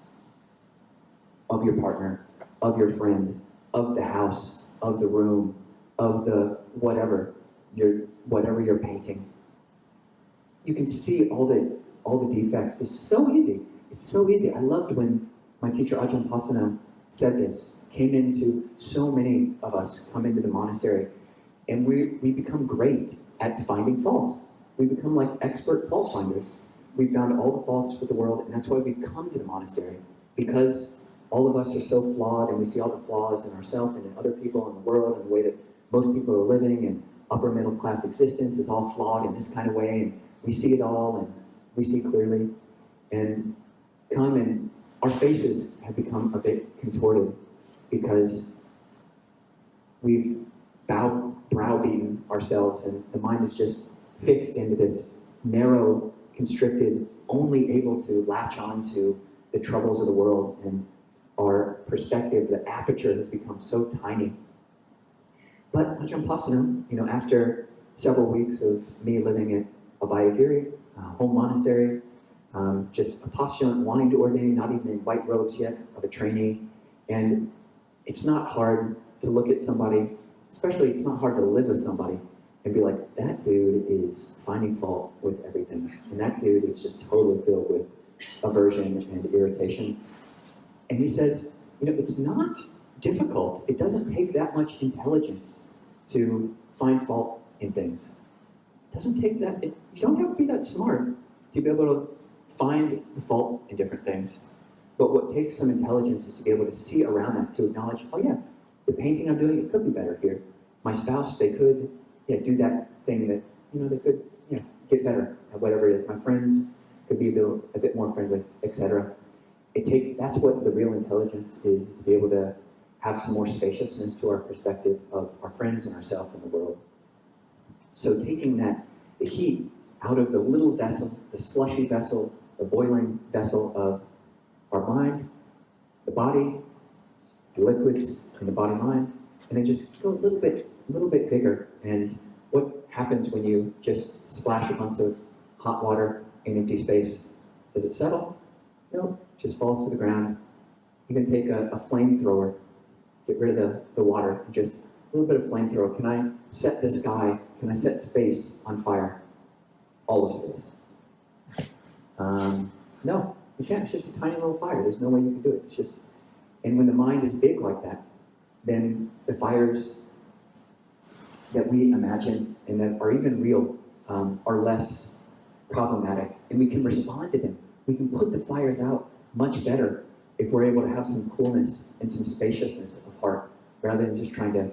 of your partner, of your friend, of the house, of the room, of the whatever you're painting. You can see all the defects. It's so easy. It's so easy. I loved when my teacher Ajahn said this. So many of us come into the monastery, and we become great at finding fault. We become like expert fault finders. We found all the faults with the world, and that's why we come to the monastery, because all of us are so flawed, and we see all the flaws in ourselves and in other people in the world, and the way that most people are living, and upper middle class existence is all flawed in this kind of way, and we see it all, and we see clearly, and our faces have become a bit contorted because we've browbeaten ourselves, and the mind is just fixed into this narrow, constricted, only able to latch on to the troubles of the world, and our perspective, the aperture has become so tiny. But Ajahn Pasanno, after several weeks of me living at Abhayagiri, home monastery, just a postulant wanting to ordain, not even in white robes yet, of a trainee, and it's not hard to look at somebody, especially it's not hard to live with somebody and be like, that dude is finding fault with everything. And that dude is just totally filled with aversion and irritation. And he says, it's not difficult. It doesn't take that much intelligence to find fault in things. It doesn't take that, you don't have to be that smart to be able to find the fault in different things. But what takes some intelligence is to be able to see around that, to acknowledge, oh yeah, the painting I'm doing, it could be better here. My spouse, they could do that thing that, they could get better at whatever it is. My friends could be a bit more friendly, etc. That's what the real intelligence is to be able to have some more spaciousness to our perspective of our friends and ourselves in the world. So taking the heat out of the little vessel, the slushy vessel, the boiling vessel of our mind, the body, the liquids in the body-mind, and then just go a little bit bigger. And what happens when you just splash a bunch of hot water in empty space? Does it settle? No, it just falls to the ground. You can take a flamethrower, get rid of the water, and just a little bit of flamethrower. Can I set space on fire? All of space. No, you can't. It's just a tiny little fire. There's no way you can do it. It's just, and when the mind is big like that, then the fires that we imagine and that are even real are less problematic, and we can respond to them. We can put the fires out much better if we're able to have some coolness and some spaciousness of heart, rather than just trying to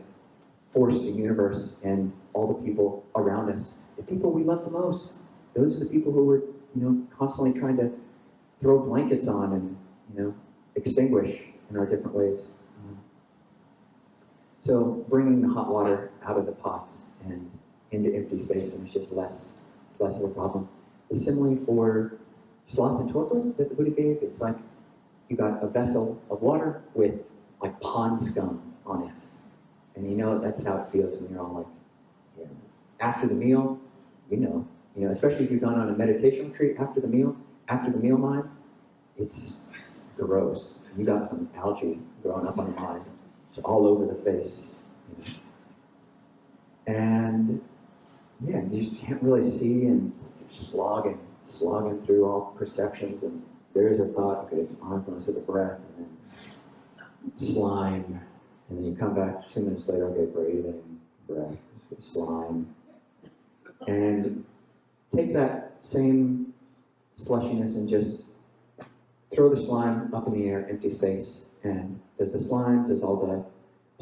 force the universe and all the people around us, the people we love the most. Those are the people who we're constantly trying to throw blankets on and extinguish in our different ways. So bringing the hot water out of the pot and into empty space, and it's just less of a problem. The simile for sloth and torpor that the Buddha gave, it's like you got a vessel of water with like pond scum on it. And that's how it feels when you're all like, after the meal, especially if you've gone on a meditation retreat after the meal mind, it's gross. You got some algae growing up on the mind. It's all over the face. And yeah, you just can't really see, and you're slogging through all perceptions, and there's a thought, okay, mindfulness of the breath, and then slime, and then you come back 2 minutes later, okay, breathing, breath, slime, and take that same slushiness and just throw the slime up in the air, empty space, and does all the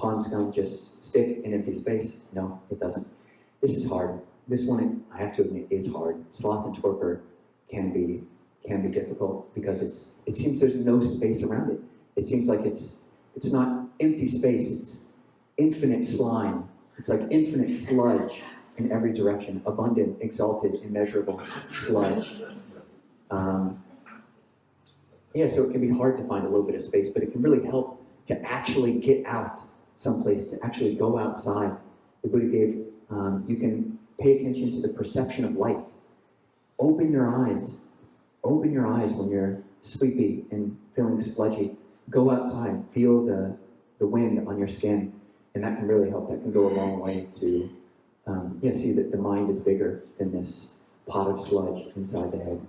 pond scum just stick in empty space? No, it doesn't. This is hard. This one, I have to admit, is hard. Sloth and torpor can be difficult because it seems there's no space around it. It seems like it's not empty space, it's infinite slime. It's like infinite sludge in every direction, abundant, exalted, immeasurable sludge. Yeah, so it can be hard to find a little bit of space, but it can really help to actually get out someplace, to actually go outside. The Buddha gave, you can pay attention to the perception of light. Open your eyes when you're sleepy and feeling sludgy. Go outside, feel the wind on your skin, and that can really help. That can go a long way to see that the mind is bigger than this pot of sludge inside the head.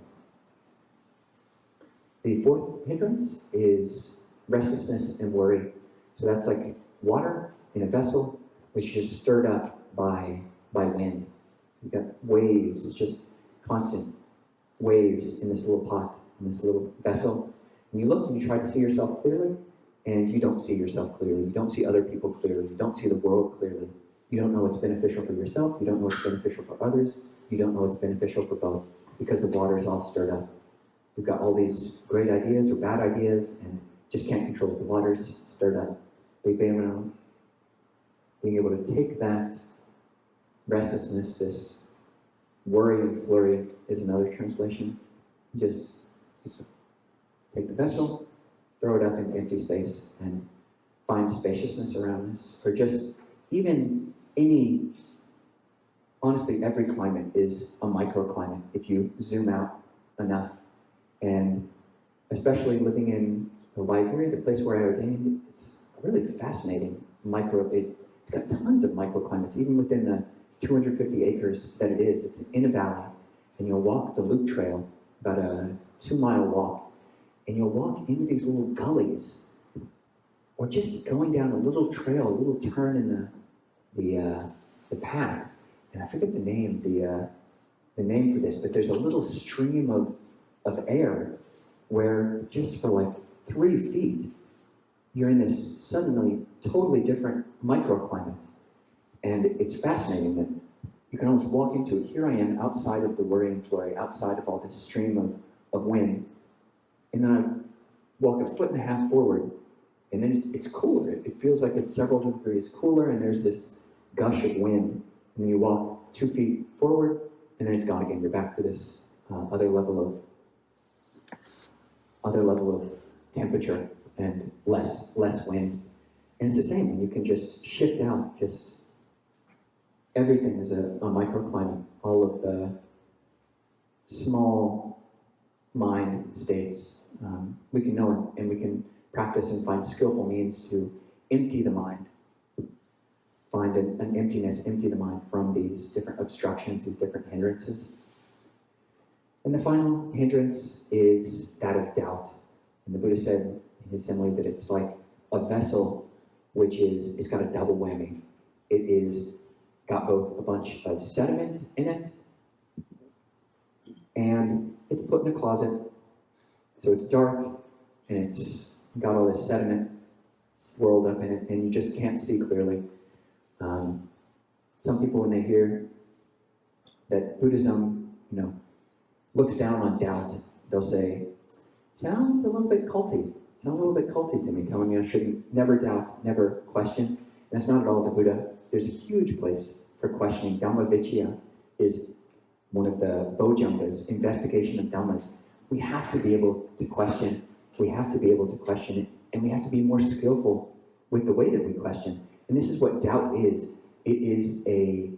The fourth hindrance is restlessness and worry. So that's like water in a vessel, which is stirred up by wind. You've got waves, it's just constant waves in this little pot, in this little vessel. And you look and you try to see yourself clearly, and you don't see yourself clearly. You don't see other people clearly. You don't see the world clearly. You don't know what's beneficial for yourself. You don't know what's beneficial for others. You don't know what's beneficial for both, because the water is all stirred up. We've got all these great ideas or bad ideas, and just can't control it. The water's stirred up. Being able to take that restlessness, this worry and flurry is another translation. Just take the vessel, throw it up in empty space, and find spaciousness around us. Or just even honestly, every climate is a microclimate if you zoom out enough. And especially living in the Liguri, the place where I ordained, it's really fascinating it's got tons of microclimates, even within the 250 acres that it is. It's in a valley, and you'll walk the loop trail, about a 2-mile walk, and you'll walk into these little gullies, or just going down a little trail, a little turn in the path. And I forget the name for this, but there's a little stream of air where just for like 3 feet, you're in this suddenly totally different microclimate. And it's fascinating that you can almost walk into it. Here I am outside of the worry and flurry, outside of all this stream of wind. And then I walk 1.5 feet forward, and then it's cooler. It feels like it's several degrees cooler, and there's this gush of wind. And then you walk 2 feet forward, and then it's gone again. You're back to this other level of temperature and less wind. And it's the same, and you can just shift out, just everything is a microclimate. All of the small mind states, we can know it, and we can practice and find skillful means to empty the mind. Find an emptiness, empty the mind from these different obstructions, these different hindrances. And the final hindrance is that of doubt. And the Buddha said in his simile that it's like a vessel it's got a double whammy. It is got both a bunch of sediment in it, and it's put in a closet, so it's dark, and it's got all this sediment swirled up in it, and you just can't see clearly. Some people, when they hear that Buddhism, looks down on doubt, they'll say, sounds a little bit culty. Sounds a little bit culty to me, telling me I shouldn't never doubt, never question. And that's not at all the Buddha. There's a huge place for questioning. Dhammavicaya is one of the Bojjhangas, investigation of Dhammas. We have to be able to question. We have to be able to question it, and we have to be more skillful with the way that we question. And this is what doubt is. It is a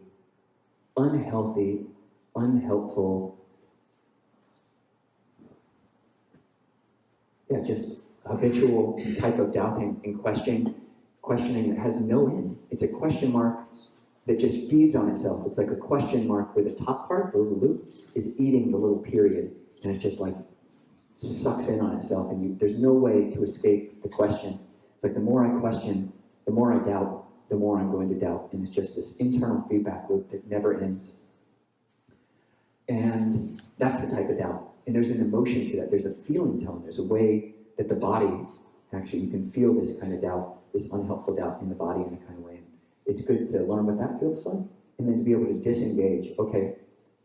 unhealthy, unhelpful, just habitual type of doubting and questioning that has no end. It's a question mark that just feeds on itself. It's like a question mark where the top part, the little loop, is eating the little period, and it just like sucks in on itself, and there's no way to escape the question. It's like the more I question, the more I doubt, the more I'm going to doubt, and it's just this internal feedback loop that never ends. And that's the type of doubt. And there's an emotion to that. There's a feeling tone. There's a way that the body, actually, you can feel this kind of doubt, this unhelpful doubt in the body in a kind of way. It's good to learn what that feels like, and then to be able to disengage. Okay,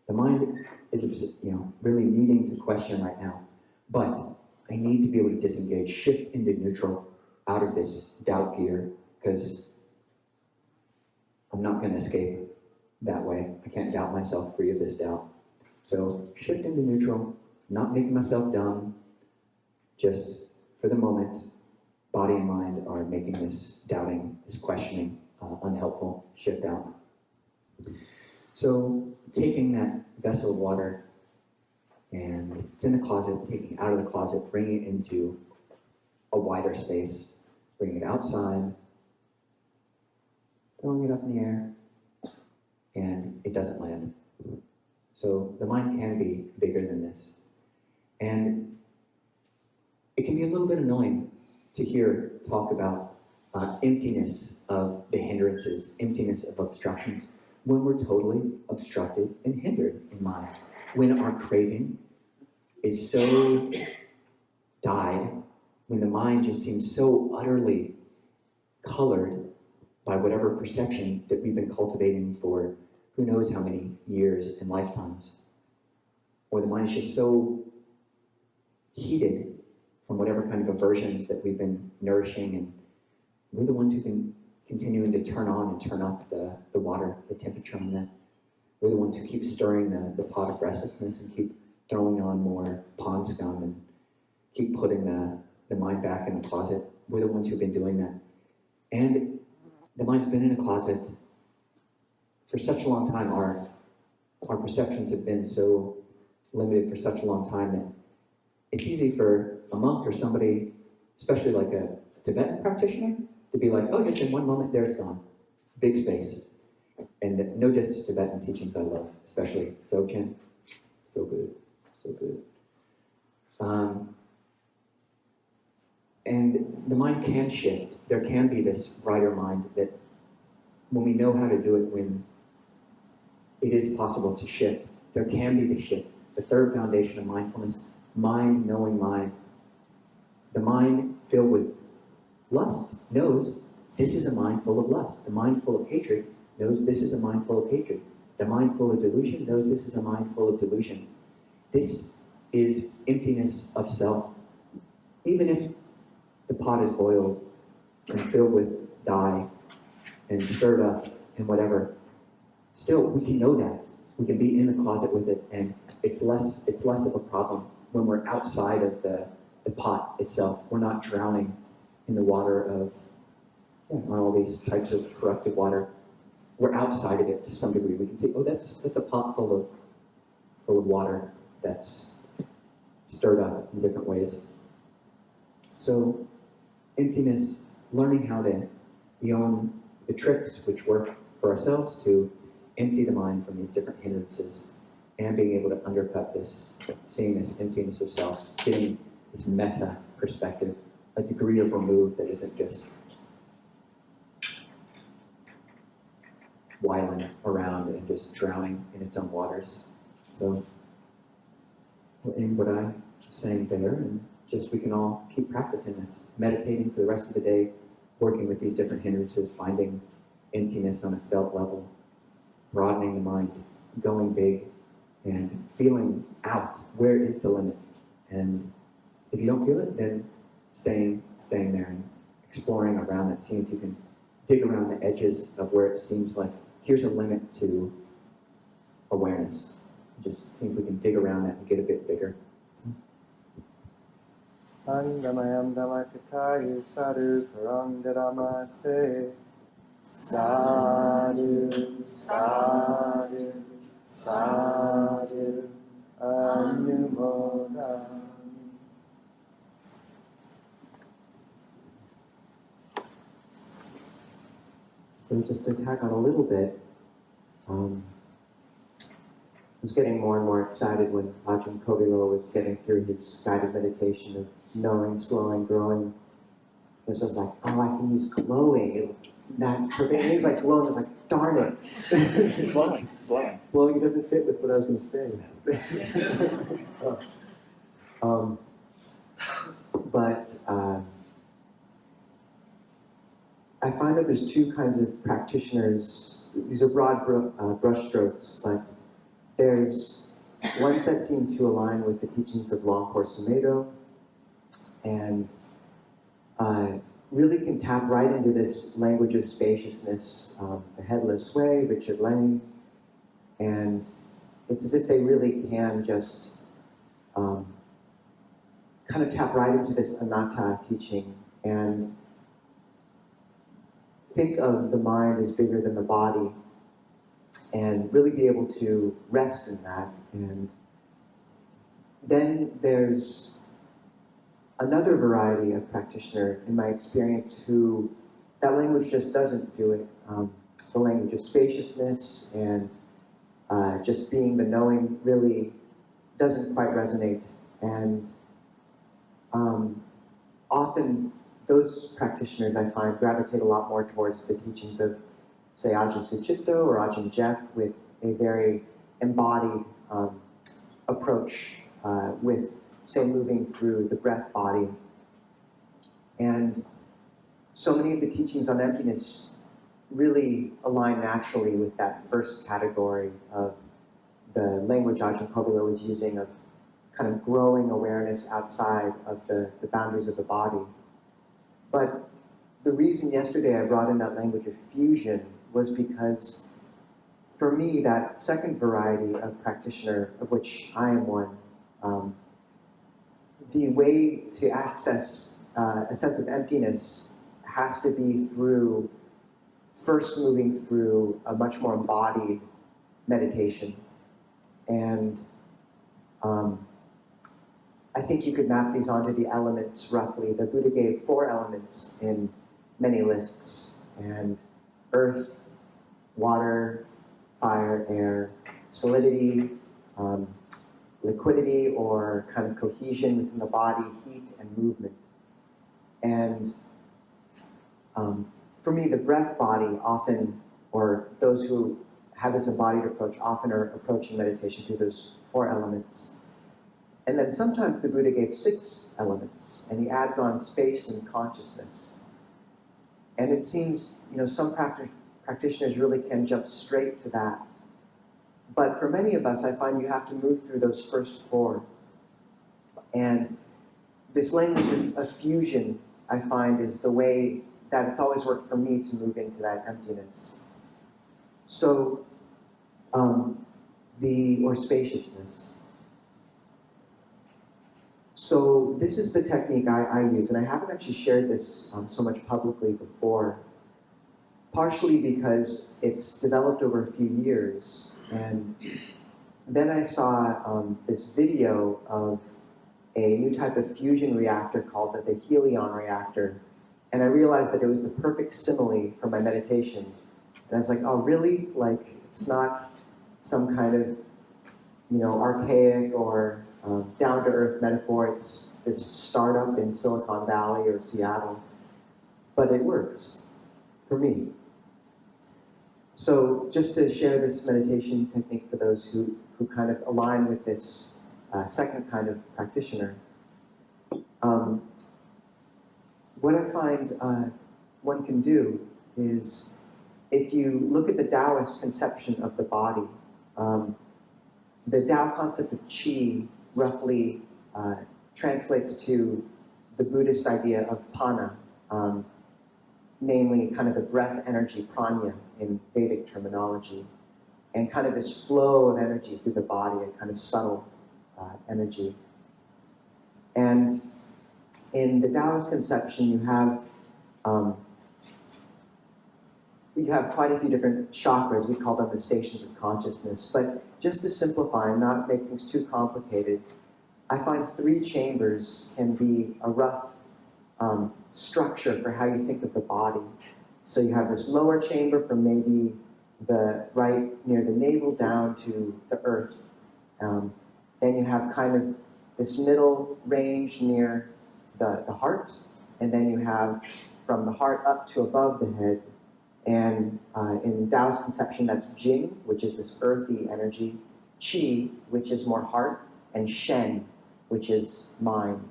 the mind is, really needing to question right now, but I need to be able to disengage, shift into neutral, out of this doubt gear, because I'm not going to escape that way. I can't doubt myself free of this doubt. So shift into neutral, not making myself dumb, just for the moment, body and mind are making this doubting, this questioning, unhelpful, shift out. So taking that vessel of water, and it's in the closet, taking it out of the closet, bringing it into a wider space, bringing it outside, throwing it up in the air, and it doesn't land. So the mind can be bigger than this. And it can be a little bit annoying to hear talk about emptiness of the hindrances, emptiness of obstructions, when we're totally obstructed and hindered in mind. When our craving is so dyed, when the mind just seems so utterly colored by whatever perception that we've been cultivating for who knows how many years and lifetimes. Or the mind is just so heated from whatever kind of aversions that we've been nourishing, and we're the ones who've been continuing to turn on and turn up the water, the temperature on that. We're the ones who keep stirring the pot of restlessness and keep throwing on more pond scum and keep putting the mind back in the closet. We're the ones who've been doing that. And the mind's been in a closet for such a long time. Our perceptions have been so limited for such a long time that it's easy for a monk or somebody, especially like a Tibetan practitioner, to be like, oh, just in one moment, there it's gone. Big space. And no diss to Tibetan teachings I love, especially Dzogchen. So good, so good. And the mind can shift. There can be this brighter mind that when we know how to do it, when it is possible to shift, there can be the shift. The third foundation of mindfulness, mind knowing mind. The mind filled with lust knows this is a mind full of lust. The mind full of hatred knows this is a mind full of hatred. The mind full of delusion knows this is a mind full of delusion. This is emptiness of self. Even if the pot is boiled and filled with dye and stirred up and whatever, still we can know that. We can be in the closet with it, and it's less of a problem when we're outside of the pot itself. We're not drowning in the water of on all these types of corrupted water. We're outside of it to some degree. We can see, oh, that's a pot full of water that's stirred up in different ways. So emptiness, learning how to beyond the tricks which work for ourselves to empty the mind from these different hindrances, and being able to undercut this, seeing this emptiness of self, getting this meta perspective, a degree of remove that isn't just whiling around and just drowning in its own waters. So we'll end what I was saying there, and just we can all keep practicing this, meditating for the rest of the day, working with these different hindrances, finding emptiness on a felt level, broadening the mind, going big, and feeling out where is the limit. And if you don't feel it, then staying there and exploring around it, seeing if you can dig around the edges of where it seems like here's a limit to awareness. Just see if we can dig around that and get a bit bigger. Angamayam Dhamakatayu Sadhu Parandaramase Sadhu, Sadhu, Sadhu, Anumodami. So just to tack on a little bit, I was getting more and more excited when Ajahn Kovilo was getting through his guided meditation of knowing, slowing, growing. Because I was like, oh, I can use glowing. That's perfect. And he's like glowing. I was like, darn it. Blowing. Glowing doesn't fit with what I was going to say. But I find that there's two kinds of practitioners. These are broad brushstrokes, but there's ones that seem to align with the teachings of Long Course Sumedho and really can tap right into this language of spaciousness, the headless way, Richard Lang, and it's as if they really can just kind of tap right into this anatta teaching and think of the mind as bigger than the body and really be able to rest in that. And then there's another variety of practitioner, in my experience, who that language just doesn't do it. The language of spaciousness and just being the knowing really doesn't quite resonate. And often those practitioners, I find, gravitate a lot more towards the teachings of, say, Ajahn Sucitto or Ajahn Jeff, with a very embodied approach with, say, moving through the breath body. And so many of the teachings on emptiness really align naturally with that first category of the language Ajahn Kovilo was using of kind of growing awareness outside of the boundaries of the body. But the reason yesterday I brought in that language of fusion was because, for me, that second variety of practitioner, of which I am one, the way to access a sense of emptiness has to be through first moving through a much more embodied meditation. And I think you could map these onto the elements roughly. The Buddha gave 4 elements in many lists, and earth, water, fire, air, solidity, liquidity or kind of cohesion within the body, heat, and movement. And for me, the breath body often, or those who have this embodied approach, often are approaching meditation through those 4 elements. And then sometimes the Buddha gave 6 elements, and he adds on space and consciousness. And it seems, some practitioners really can jump straight to that. But for many of us, I find you have to move through those first 4. And this language of fusion, I find, is the way that it's always worked for me to move into that emptiness. So, or spaciousness. So this is the technique I use, and I haven't actually shared this so much publicly before, partially because it's developed over a few years. And then I saw this video of a new type of fusion reactor called the Helion reactor, and I realized that it was the perfect simile for my meditation. And I was like, oh, really? Like, it's not some kind of, archaic or down-to-earth metaphor. It's this startup in Silicon Valley or Seattle, but it works for me. So just to share this meditation technique for those who kind of align with this second kind of practitioner, what I find one can do is, if you look at the Taoist conception of the body, the Tao concept of qi roughly translates to the Buddhist idea of pana, namely kind of the breath energy, prana, in Vedic terminology, and kind of this flow of energy through the body, a kind of subtle energy. And in the Taoist conception, you have quite a few different chakras. We call them the stations of consciousness. But just to simplify and not make things too complicated, I find 3 chambers can be a rough structure for how you think of the body. So you have this lower chamber from maybe right near the navel down to the earth. Then you have kind of this middle range near the heart, and then you have from the heart up to above the head. And in Taoist conception, that's Jing, which is this earthy energy, Qi, which is more heart, and Shen, which is mind,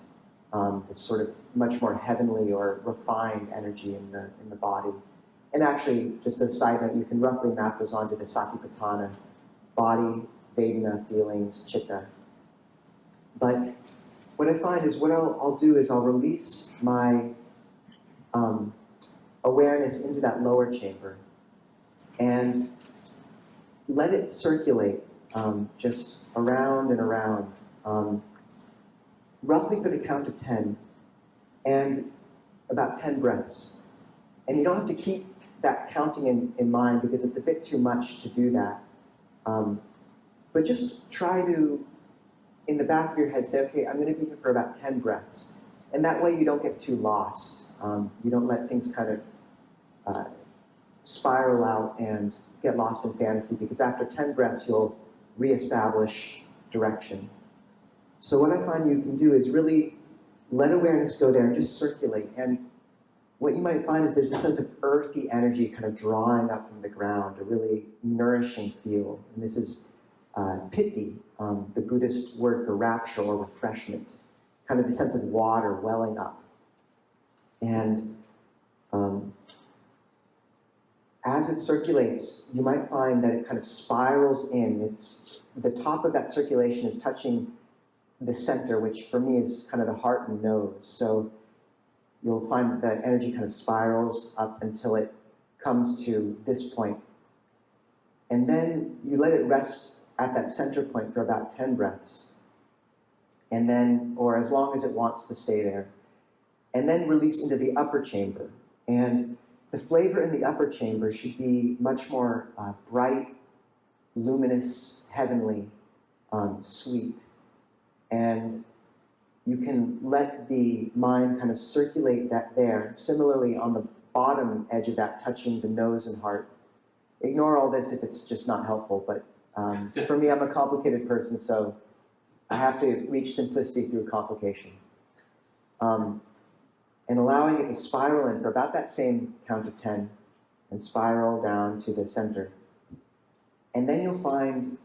this sort of much more heavenly or refined energy in the body. And actually, just a side note, you can roughly map those onto the Satipatthana: body, Vedana, feelings, chitta. But what I find is what I'll do is I'll release my awareness into that lower chamber and let it circulate just around and around, roughly for the count of 10, and about 10 breaths. And you don't have to keep that counting in mind because it's a bit too much to do that. But just try to, in the back of your head, say, okay, I'm going to be here for about 10 breaths. And that way you don't get too lost. You don't let things kind of spiral out and get lost in fantasy, because after 10 breaths, you'll reestablish direction. So what I find you can do is really let awareness go there and just circulate. And what you might find is there's a sense of earthy energy kind of drawing up from the ground, a really nourishing feel. And this is piti, the Buddhist word for rapture or refreshment, kind of the sense of water welling up. And as it circulates, you might find that it kind of spirals in. The top of that circulation is touching the center, which for me is kind of the heart and nose. So you'll find that energy kind of spirals up until it comes to this point. And then you let it rest at that center point for about 10 breaths. And then, or as long as it wants to stay there. And then release into the upper chamber. And the flavor in the upper chamber should be much more bright, luminous, heavenly, sweet. And you can let the mind kind of circulate that there. Similarly, on the bottom edge of that, touching the nose and heart. Ignore all this if it's just not helpful, but for me, I'm a complicated person, so I have to reach simplicity through complication. And allowing it to spiral in for about that same count of 10 and spiral down to the center. And then you'll find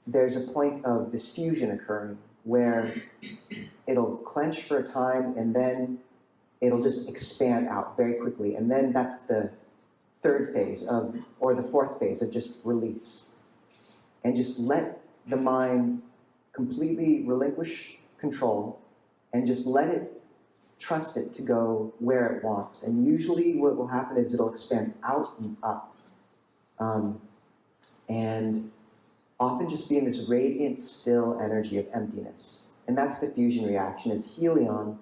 there's a point of diffusion occurring where it'll clench for a time and then it'll just expand out very quickly. And then that's the third phase or the fourth phase of just release. And just let the mind completely relinquish control and just let it, trust it to go where it wants. And usually what will happen is it'll expand out and up. And often just be in this radiant, still energy of emptiness. And that's the fusion reaction. Is helion,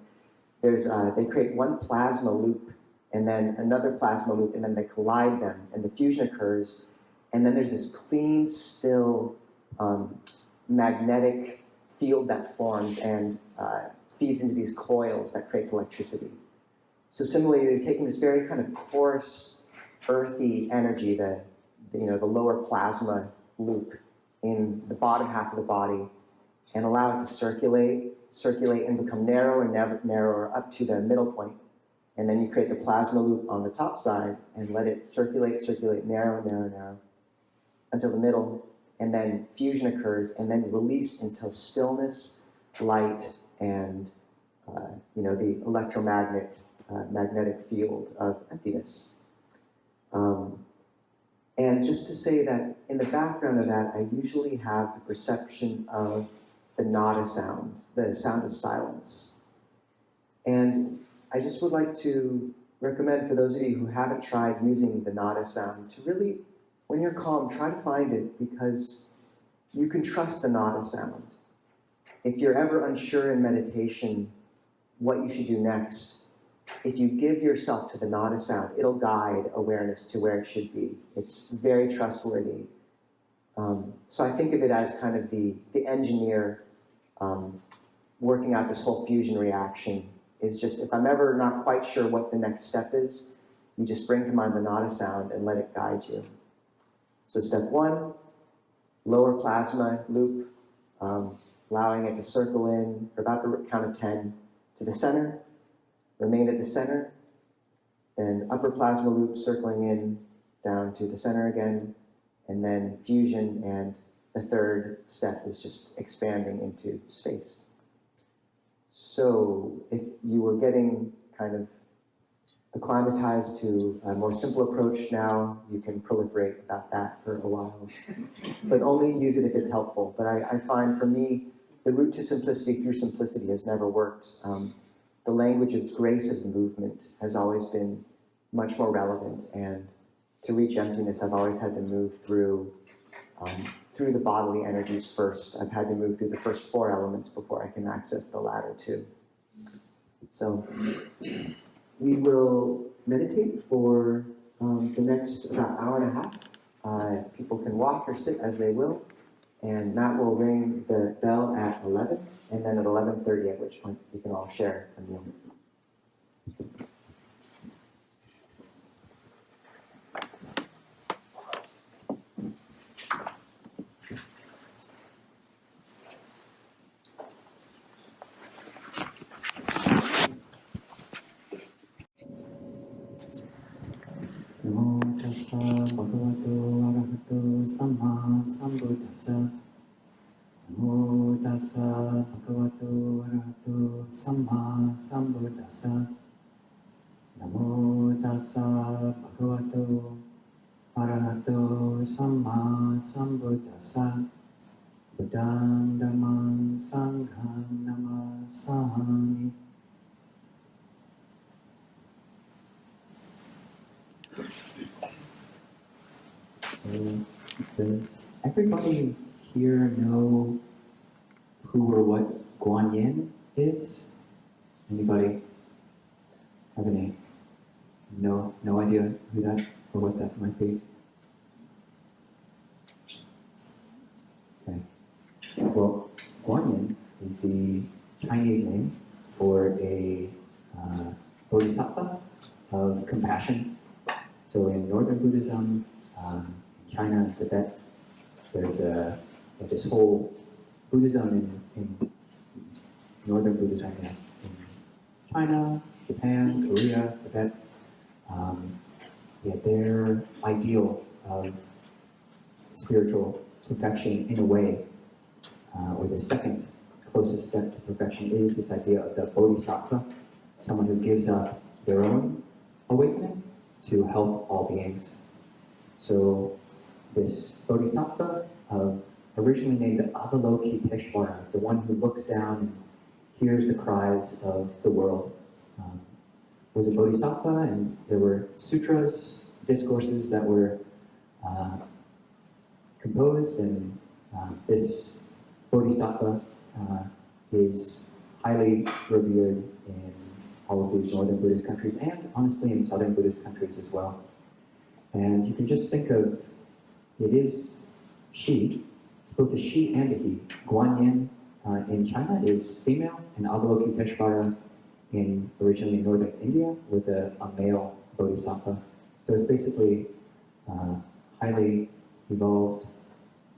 they create one plasma loop and then another plasma loop, and then they collide them, and the fusion occurs. And then there's this clean, still, magnetic field that forms and feeds into these coils that creates electricity. So similarly, they're taking this very kind of coarse, earthy energy, the lower plasma loop in the bottom half of the body, and allow it to circulate and become narrower and narrower up to the middle point. And then you create the plasma loop on the top side and let it circulate, narrow, until the middle, and then fusion occurs, and then release until stillness, light, and the magnetic field of emptiness. And just to say that in the background of that, I usually have the perception of the nada sound, the sound of silence. And I just would like to recommend for those of you who haven't tried using the nada sound to really, when you're calm, try to find it, because you can trust the nada sound. If you're ever unsure in meditation what you should do next, if you give yourself to the nada sound, it'll guide awareness to where it should be. It's very trustworthy. So I think of it as kind of the engineer working out this whole fusion reaction. Is just, if I'm ever not quite sure what the next step is, you just bring to mind the nada sound and let it guide you. So step 1, lower plasma loop, allowing it to circle in for about the count of 10 to the center, remain at the center, then upper plasma loop circling in down to the center again, and then fusion, and the third step is just expanding into space. So if you were getting kind of acclimatized to a more simple approach now, you can proliferate about that for a while. But only use it if it's helpful. But I find for me, the route to simplicity through simplicity has never worked. The language of grace of the movement has always been much more relevant, and to reach emptiness, I've always had to move through the bodily energies first. I've had to move through the first 4 elements before I can access the latter 2. So we will meditate for the next about hour and a half. People can walk or sit as they will, and Matt will ring the bell at 11, and then at 11:30, at which point you can all share a meal. Namo tassa bhagavato arahato samma sambuddhassa. Namo tassa bhagavato arahato samma sambuddhassa. Namo tassa bhagavato arahato samma sambuddhassa. Buddhang dhammang sanghang namasami. Does everybody here know who or what Guan Yin is? Anybody have any? No idea who that or what that might be? Okay. Well, Guan Yin is the Chinese name for a bodhisattva of compassion. So in Northern Buddhism, China and Tibet, there's this whole Buddhism in Northern Buddhism in China, Japan, Korea, Tibet. Their ideal of spiritual perfection, in a way, or the second closest step to perfection, is this idea of the bodhisattva, someone who gives up their own awakening to help all beings. So this bodhisattva, originally named Avalokiteshvara, the one who looks down and hears the cries of the world, was a bodhisattva, and there were sutras, discourses that were composed, and this bodhisattva is highly revered in all of these northern Buddhist countries, and honestly in southern Buddhist countries as well. And you can just think of, it is she, it's both a she and a he. Guan Yin in China is female, and Avalokiteshvara in originally northern India was a male bodhisattva. So it's basically a highly evolved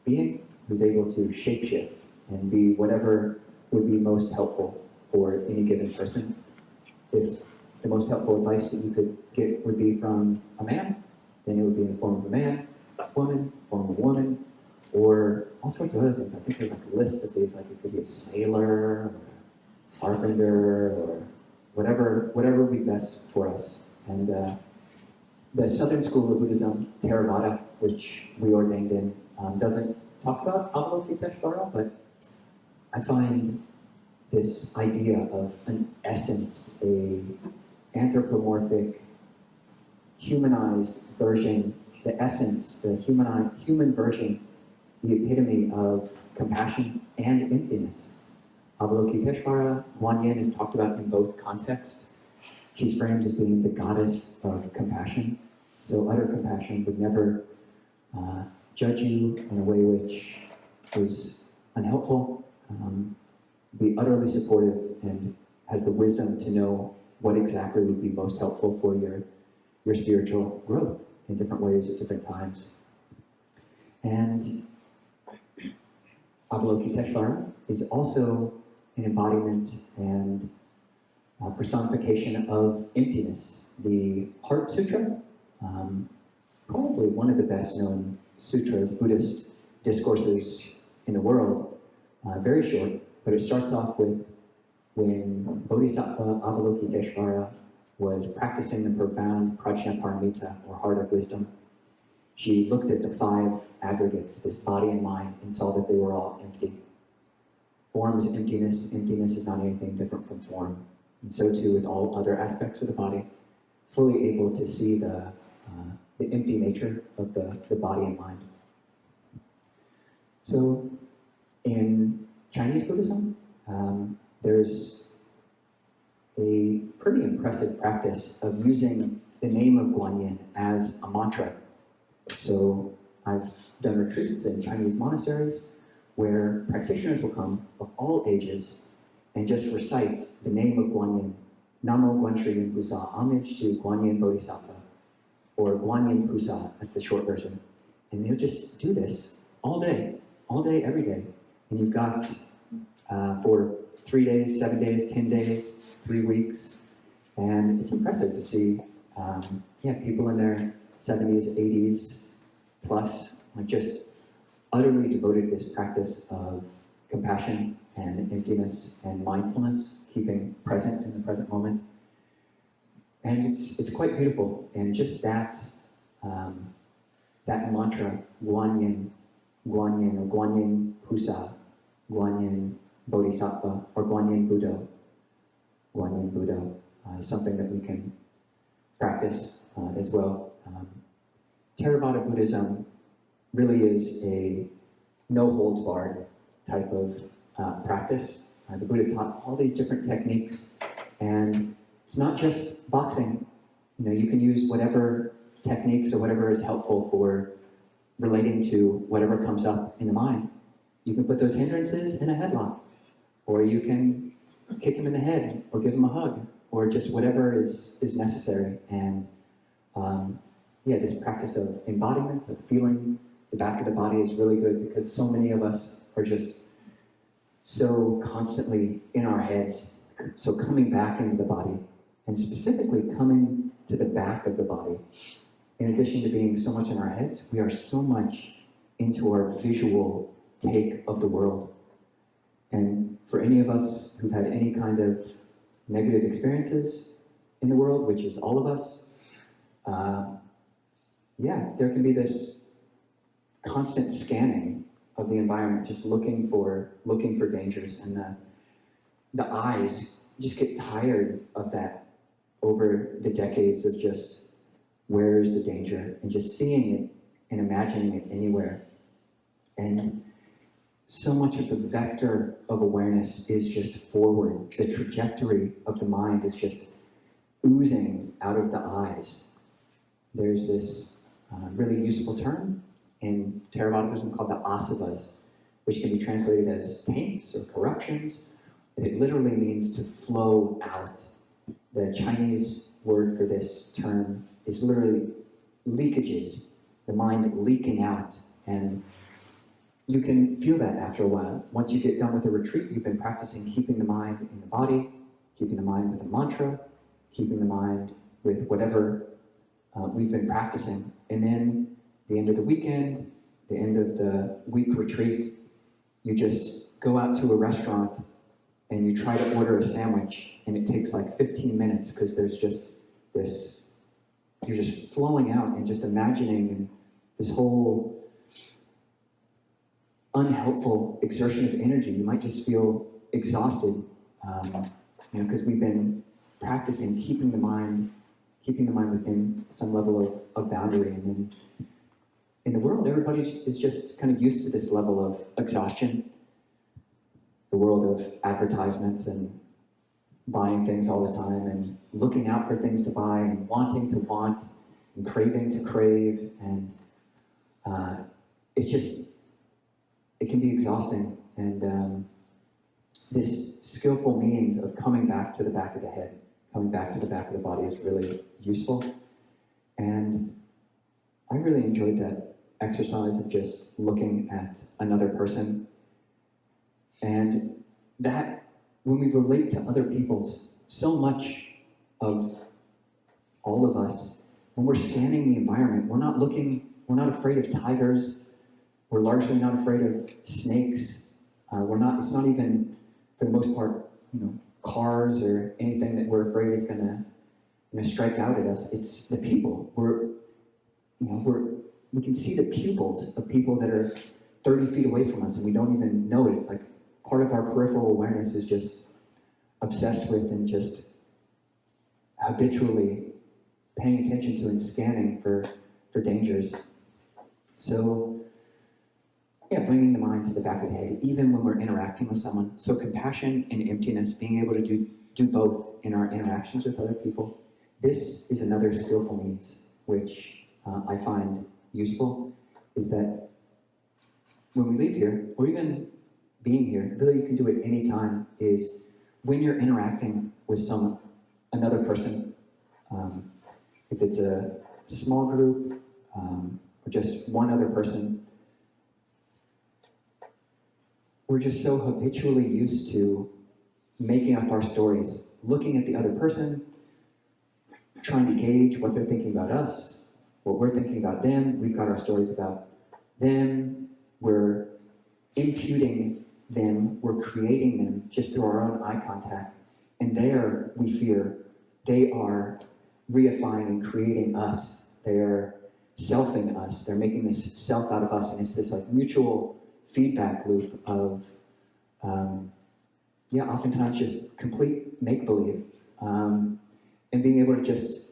being who's able to shapeshift and be whatever would be most helpful for any given person. If the most helpful advice that you could get would be from a man, then it would be in the form of a man, woman, form of a woman, or all sorts of other things. I think there's like a list of these, like it could be a sailor, or a carpenter, or whatever would be best for us. And the Southern School of Buddhism, Theravada, which we ordained in, doesn't talk about Avalokiteshvara, but I find this idea of an essence, a anthropomorphic, humanized version, the essence, the human version, the epitome of compassion and emptiness. Avalokiteshvara, Guan Yin, is talked about in both contexts. She's framed as being the goddess of compassion. So utter compassion would never judge you in a way which is unhelpful, be utterly supportive, and has the wisdom to know what exactly would be most helpful for your spiritual growth in different ways at different times. And Avalokiteshvara is also an embodiment and personification of emptiness. The Heart Sutra, probably one of the best known sutras, Buddhist discourses in the world, very short, but it starts off with when Bodhisattva Avalokiteshvara was practicing the profound Prajnaparamita, or heart of wisdom. She looked at the 5 aggregates, this body and mind, and saw that they were all empty. Form is emptiness. Emptiness is not anything different from form. And so too with all other aspects of the body, fully able to see the empty nature of the body and mind. So in Chinese Buddhism, there's a pretty impressive practice of using the name of Guanyin as a mantra. So I've done retreats in Chinese monasteries where practitioners will come of all ages and just recite the name of Guanyin, Namo Guan Sri Yin Pusa, homage to Guanyin Bodhisattva, or Guanyin Pusa, that's the short version. And they'll just do this all day, every day. And you've got for 3 days, 7 days, 10 days, 3 weeks. And it's impressive to see people in their 70s, 80s plus, like just utterly devoted to this practice of compassion and emptiness and mindfulness, keeping present in the present moment. And it's quite beautiful. And just that mantra, Guanyin, Guanyin, or Guanyin Pusa, Guanyin Bodhisattva, or Guanyin Buddha, is something that we can practice as well. Theravada Buddhism really is a no-holds-barred type of practice. The Buddha taught all these different techniques, and it's not just boxing. You can use whatever techniques or whatever is helpful for relating to whatever comes up in the mind. You can put those hindrances in a headlock, or you can kick him in the head, or give him a hug, or just whatever is necessary. And this practice of embodiment, of feeling the back of the body is really good, because so many of us are just so constantly in our heads. So coming back into the body, and specifically coming to the back of the body, in addition to being so much in our heads, we are so much into our visual take of the world. And for any of us who've had any kind of negative experiences in the world, which is all of us, there can be this constant scanning of the environment, just looking for dangers, and the eyes just get tired of that over the decades of just where is the danger, and just seeing it and imagining it anywhere. And so much of the vector of awareness is just forward. The trajectory of the mind is just oozing out of the eyes. There's this really useful term in Theravada Buddhism called the asavas, which can be translated as taints or corruptions. And it literally means to flow out. The Chinese word for this term is literally leakages, the mind leaking out. And you can feel that after a while. Once you get done with a retreat, you've been practicing keeping the mind in the body, keeping the mind with a mantra, keeping the mind with whatever we've been practicing. And then the end of the weekend, the end of the week retreat, you just go out to a restaurant and you try to order a sandwich, and it takes like 15 minutes because there's just this, you're just flowing out and just imagining this whole unhelpful exertion of energy. You might just feel exhausted, because we've been practicing keeping the mind within some level of boundary. And then in the world, everybody is just kind of used to this level of exhaustion. The world of advertisements and buying things all the time, and looking out for things to buy, and wanting to want, and craving to crave, and it can be exhausting. And this skillful means of coming back to the back of the head, coming back to the back of the body is really useful. And I really enjoyed that exercise of just looking at another person. And that, when we relate to other people's, so much of all of us, when we're scanning the environment, we're not afraid of tigers, we're largely not afraid of snakes, it's not even, for the most part, cars or anything that we're afraid is gonna strike out at us. It's the people. We can see the pupils of people that are 30 feet away from us and we don't even know it. It's like part of our peripheral awareness is just obsessed with and just habitually paying attention to and scanning for dangers. So, yeah, bringing the mind to the back of the head, even when we're interacting with someone. So compassion and emptiness, being able to do both in our interactions with other people. This is another skillful means, which I find useful, is that when we leave here, or even being here, really you can do it anytime, is when you're interacting with another person, if it's a small group, or just one other person, we're just so habitually used to making up our stories, looking at the other person, trying to gauge what they're thinking about us, what we're thinking about them. We've got our stories about them. We're imputing them. We're creating them just through our own eye contact. And there, we fear, they are reifying and creating us. They're selfing us. They're making this self out of us. And it's this like mutual feedback loop of, oftentimes just complete make-believe. And being able to just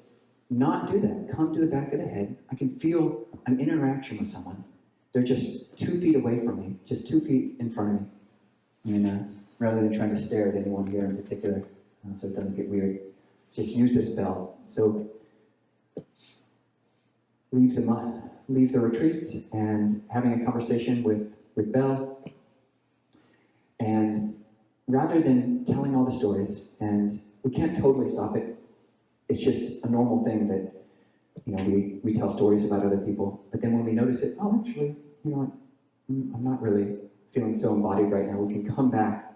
not do that. Come to the back of the head. I can feel an interaction with someone. They're just 2 feet away from me, just 2 feet in front of me. And rather than trying to stare at anyone here in particular, so it doesn't get weird, just use this bell. So leave the retreat and having a conversation with Bell. And rather than telling all the stories, and we can't totally stop it, it's just a normal thing that, we tell stories about other people. But then when we notice it, oh, actually, you know what, I'm not really feeling so embodied right now, we can come back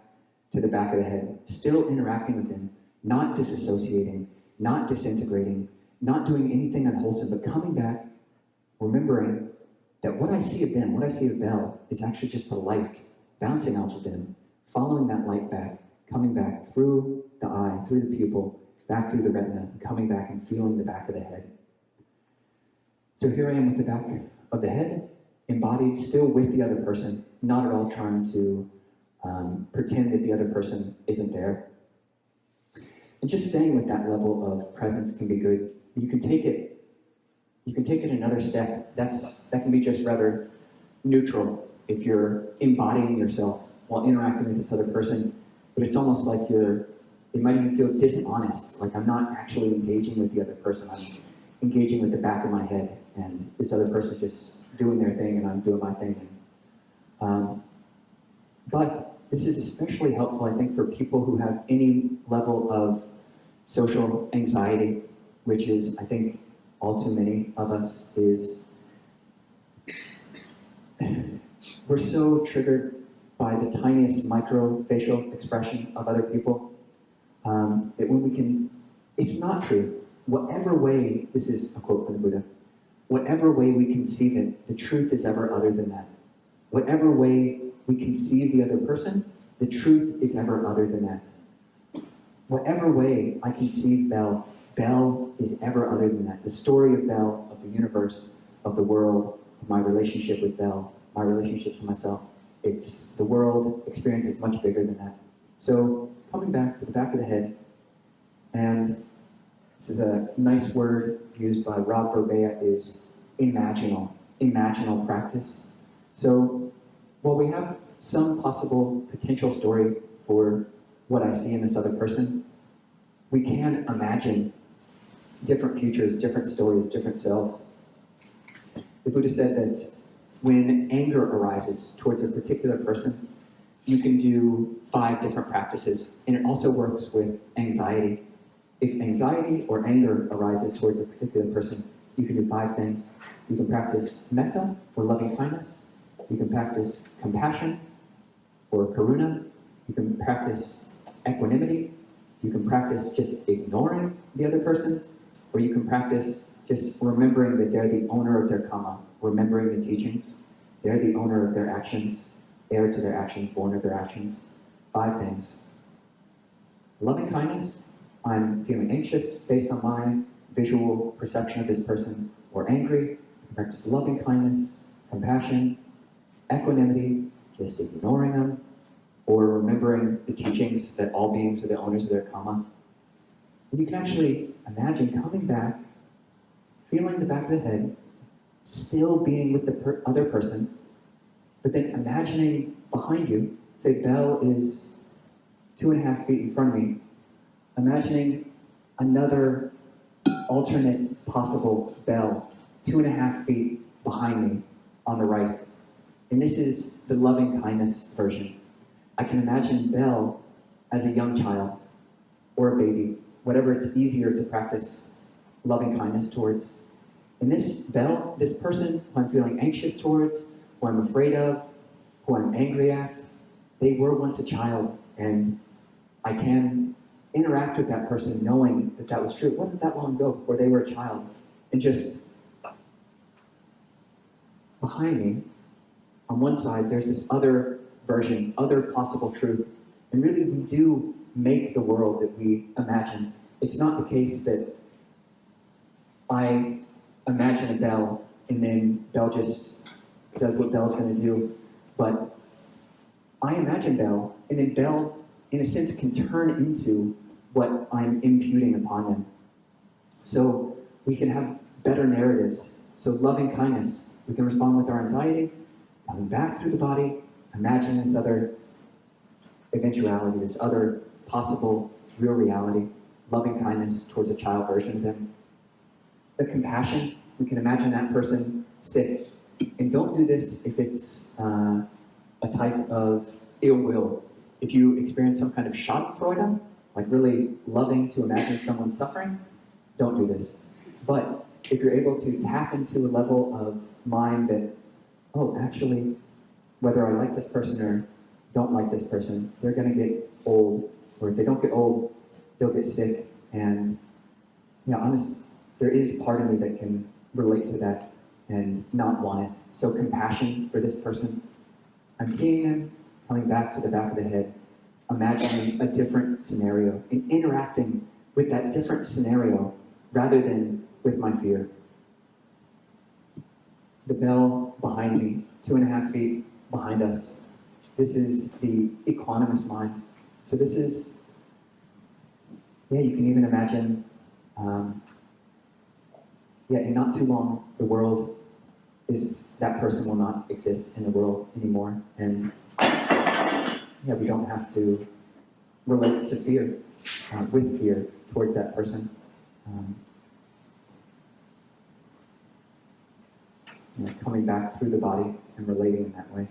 to the back of the head, still interacting with them, not disassociating, not disintegrating, not doing anything unwholesome, but coming back, remembering that what I see of them, what I see of Bell, is actually just the light bouncing off of them, following that light back, coming back through the eye, through the pupil, back through the retina, and coming back and feeling the back of the head. So here I am with the back of the head, embodied, still with the other person, not at all trying to pretend that the other person isn't there. And just staying with that level of presence can be good. You can take it another step. That can be just rather neutral if you're embodying yourself while interacting with this other person, but it's almost like it might even feel dishonest, like I'm not actually engaging with the other person, I'm engaging with the back of my head, and this other person's just doing their thing and I'm doing my thing. But this is especially helpful, I think, for people who have any level of social anxiety, which is, I think, all too many of us, is we're so triggered by the tiniest micro facial expression of other people that when we can, it's not true. Whatever way, this is a quote from the Buddha, whatever way we conceive it, the truth is ever other than that. Whatever way we conceive the other person, the truth is ever other than that. Whatever way I conceive Bell, Bell is ever other than that. The story of Bell, of the universe, of the world, of my relationship with Bell, my relationship to myself, the world experience is much bigger than that. So coming back to the back of the head, and this is a nice word used by Rob Burbea, is imaginal practice. So while we have some possible potential story for what I see in this other person, we can imagine different futures, different stories, different selves. The Buddha said that when anger arises towards a particular person, you can do 5 different practices, and it also works with anxiety. If anxiety or anger arises towards a particular person, you can do 5 things. You can practice metta, or loving kindness. You can practice compassion, or karuna. You can practice equanimity. You can practice just ignoring the other person, or you can practice just remembering that they're the owner of their karma, remembering the teachings. They're the owner of their actions, heir to their actions, born of their actions. 5 things. Loving kindness, I'm feeling anxious based on my visual perception of this person, or angry. You can practice loving kindness, compassion, equanimity, just ignoring them, or remembering the teachings that all beings are the owners of their karma. And you can actually imagine coming back, feeling the back of the head, still being with the other person, but then imagining behind you, say Bell is 2.5 feet in front of me, imagining another alternate possible Bell 2.5 feet behind me on the right. And this is the loving kindness version. I can imagine Bell as a young child or a baby, whatever it's easier to practice loving kindness towards. And this Bell, this person who I'm feeling anxious towards, who I'm afraid of, who I'm angry at, they were once a child, and I can interact with that person knowing that that was true. It wasn't that long ago before they were a child. And just behind me, on one side, there's this other version, other possible truth. And really, we do make the world that we imagine. It's not the case that I imagine a Bell and then Bell just does what Bell's going to do. But I imagine Bell, and then Bell, in a sense, can turn into what I'm imputing upon them. So we can have better narratives. So loving kindness, we can respond with our anxiety, coming back through the body, imagine this other eventuality, this other possible real reality, loving kindness towards a child version of them. The compassion, we can imagine that person sick. And don't do this if it's a type of ill will. If you experience some kind of schadenfreude, like really loving to imagine someone suffering, don't do this. But if you're able to tap into a level of mind that, oh, actually, whether I like this person or don't like this person, they're going to get old, or if they don't get old, they'll get sick. And, you know, honest, there is part of me that can relate to that and not want it. So compassion for this person. I'm seeing them coming back to the back of the head, imagining a different scenario and interacting with that different scenario rather than with my fear. The Bell behind me, 2.5 feet behind us. This is the equanimous mind. So this is, yeah, you can even imagine, in not too long, the world is, that person will not exist in the world anymore. And yeah, we don't have to relate to fear, with fear towards that person. Coming back through the body and relating in that way.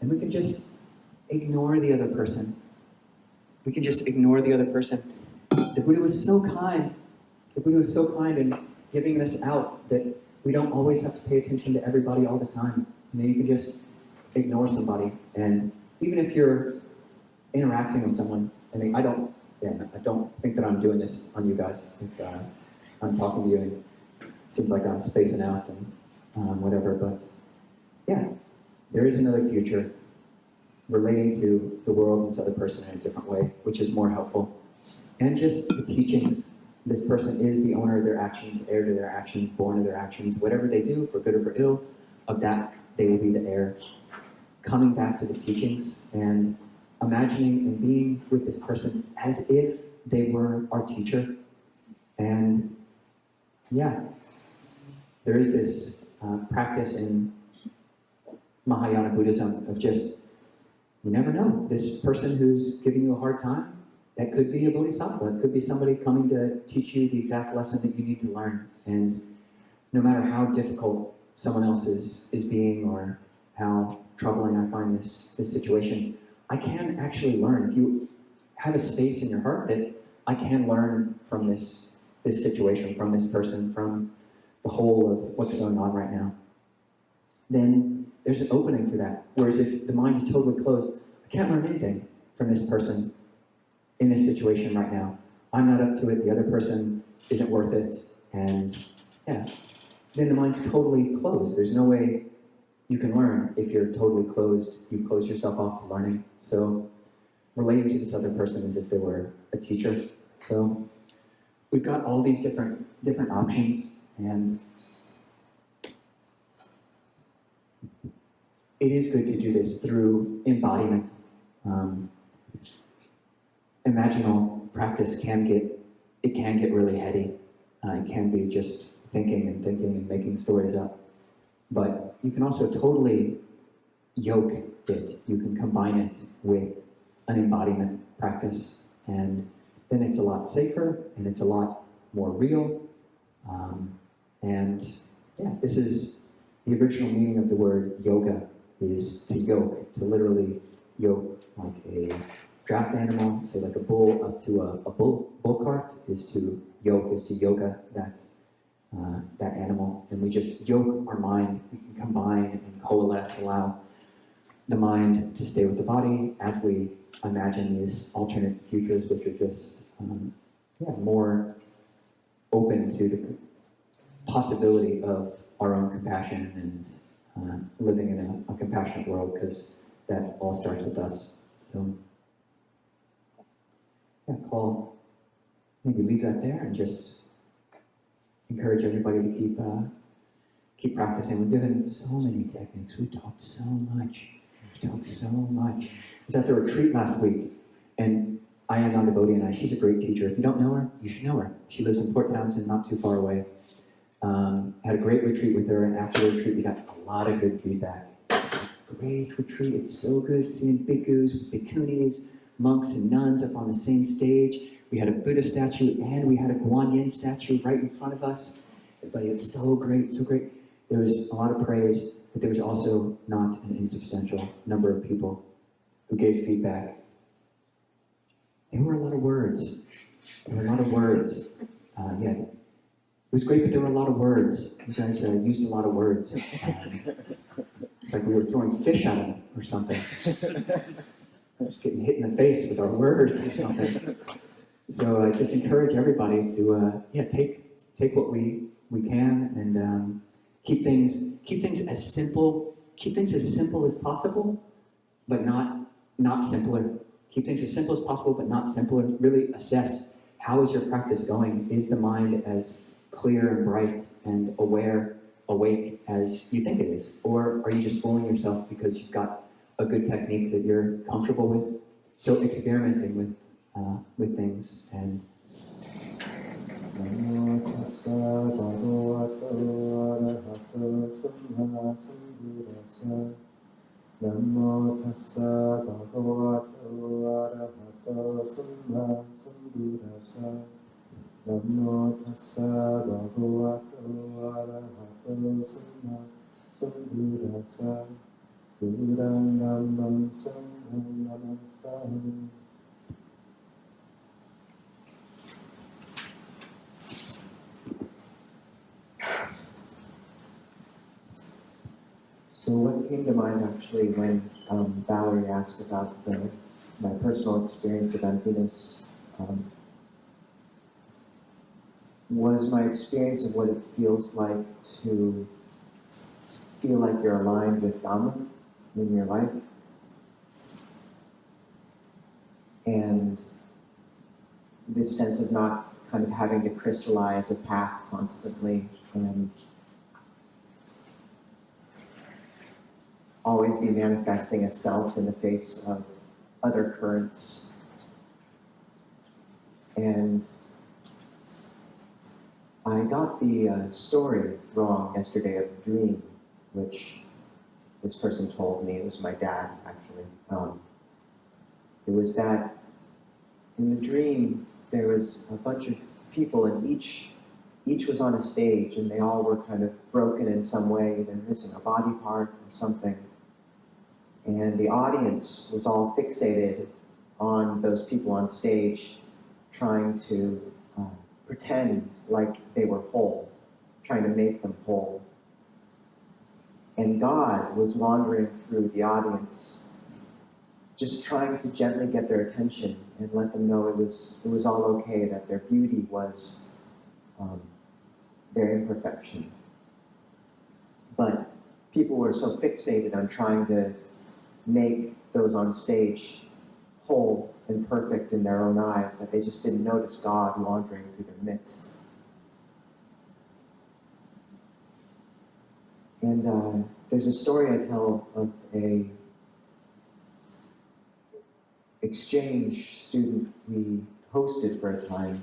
And we can just ignore the other person. We can just ignore the other person. The Buddha was so kind. The Buddha was so kind in giving this out that we don't always have to pay attention to everybody all the time. You know, you can just ignore somebody. And even if you're interacting with someone, I mean, I don't think that I'm doing this on you guys. If I'm talking to you and it seems like I'm spacing out and whatever, but yeah, there is another future relating to the world and this other person in a different way, which is more helpful. And just the teachings. This person is the owner of their actions, heir to their actions, born of their actions. Whatever they do, for good or for ill, of that they will be the heir. Coming back to the teachings and imagining and being with this person as if they were our teacher. And yeah, there is this practice in Mahayana Buddhism of just, you never know, this person who's giving you a hard time, that could be a bodhisattva. It could be somebody coming to teach you the exact lesson that you need to learn. And no matter how difficult someone else is being, or how troubling I find this situation, I can actually learn. If you have a space in your heart that I can learn from this situation, from this person, from the whole of what's going on right now, then there's an opening for that. Whereas if the mind is totally closed, I can't learn anything from this person in this situation right now. I'm not up to it, the other person isn't worth it, and yeah, then the mind's totally closed. There's no way you can learn if you're totally closed. You've closed yourself off to learning. So relating to this other person as if they were a teacher. So we've got all these different options, and it is good to do this through embodiment. Imaginal practice can get really heady. It can be just thinking and making stories up. But you can also totally yoke it. You can combine it with an embodiment practice, and then it's a lot safer and it's a lot more real. And yeah, this is the original meaning of the word yoga, is to yoke, to literally yoke like a draft animal, say like a bull up to a bull cart, is to yoga that animal. And we just yoke our mind. We can combine and coalesce, allow the mind to stay with the body as we imagine these alternate futures, which are just more open to the possibility of our own compassion and living in a compassionate world, because that all starts with us. So yeah, Paul, maybe leave that there and just encourage everybody to keep practicing. We've given so many techniques. We talked so much. I was at the retreat last week, and Ajahn devotee and she's a great teacher. If you don't know her, you should know her. She lives in Port Townsend, not too far away. Had a great retreat with her, and after the retreat, we got a lot of good feedback. Great retreat. It's so good seeing bhikkhus, bhikkhunis, monks and nuns up on the same stage. We had a Buddha statue and we had a Guan Yin statue right in front of us. Everybody was so great, so great. There was a lot of praise, but there was also not an insubstantial number of people who gave feedback. There were a lot of words. Yeah, it was great, but there were a lot of words. You guys used a lot of words. It's like we were throwing fish at them or something. Just getting hit in the face with our words or something. So I just encourage everybody to take what we can and keep things as simple as possible, but not simpler. Keep things as simple as possible, but not simpler. Really assess, how is your practice going? Is the mind as clear and bright and awake as you think it is? Or are you just fooling yourself because you've got a good technique that you're comfortable with? So experimenting with things. And Namo tassa bhagavato arahato samma sambuddhassa. Namo tassa bhagavato arahato samma sambuddhassa. Namo tassa bhagavato arahato samma sambuddhassa. Buddham dhammam sangham namassami. So what came to mind actually when Valerie asked about my personal experience of emptiness was my experience of what it feels like to feel like you're aligned with Dhamma in your life. And this sense of not kind of having to crystallize a path constantly and always be manifesting a self in the face of other currents. And I got the story wrong yesterday of the dream, which this person told me. It was my dad, actually. It was that in the dream, there was a bunch of people, and each was on a stage, and they all were kind of broken in some way. They're missing a body part or something. And the audience was all fixated on those people on stage, trying to pretend like they were whole, trying to make them whole. And God was wandering through the audience, just trying to gently get their attention and let them know it was all okay, that their beauty was their imperfection. But people were so fixated on trying to make those on stage whole and perfect in their own eyes that they just didn't notice God wandering through their midst. And there's a story I tell of a exchange student we hosted for a time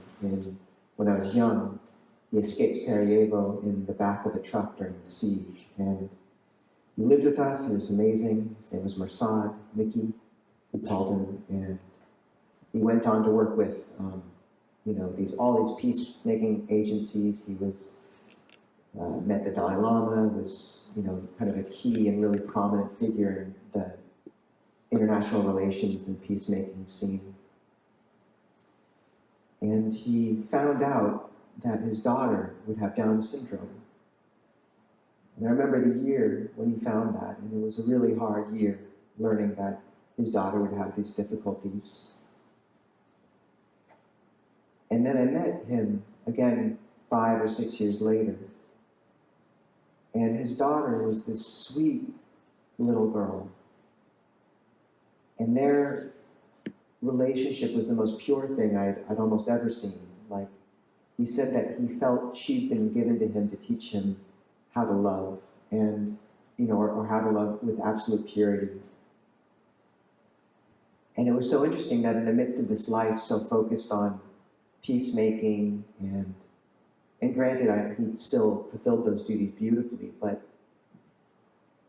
when I was young. He escaped Sarajevo in the back of a truck during the siege. And he lived with us. He was amazing. His name was Mirsad, Mickey, we called him. And he went on to work with, all these peacemaking agencies. He was met the Dalai Lama, was, kind of a key and really prominent figure in the international relations and peacemaking scene. And he found out that his daughter would have Down syndrome. And I remember the year when he found that, and it was a really hard year, learning that his daughter would have these difficulties. And then I met him again 5 or 6 years later. And his daughter was this sweet little girl. And their relationship was the most pure thing I'd almost ever seen. Like, he said that he felt she'd been given to him to teach him how to love, and, or how to love with absolute purity. And it was so interesting that in the midst of this life so focused on peacemaking, and granted, he still fulfilled those duties beautifully, but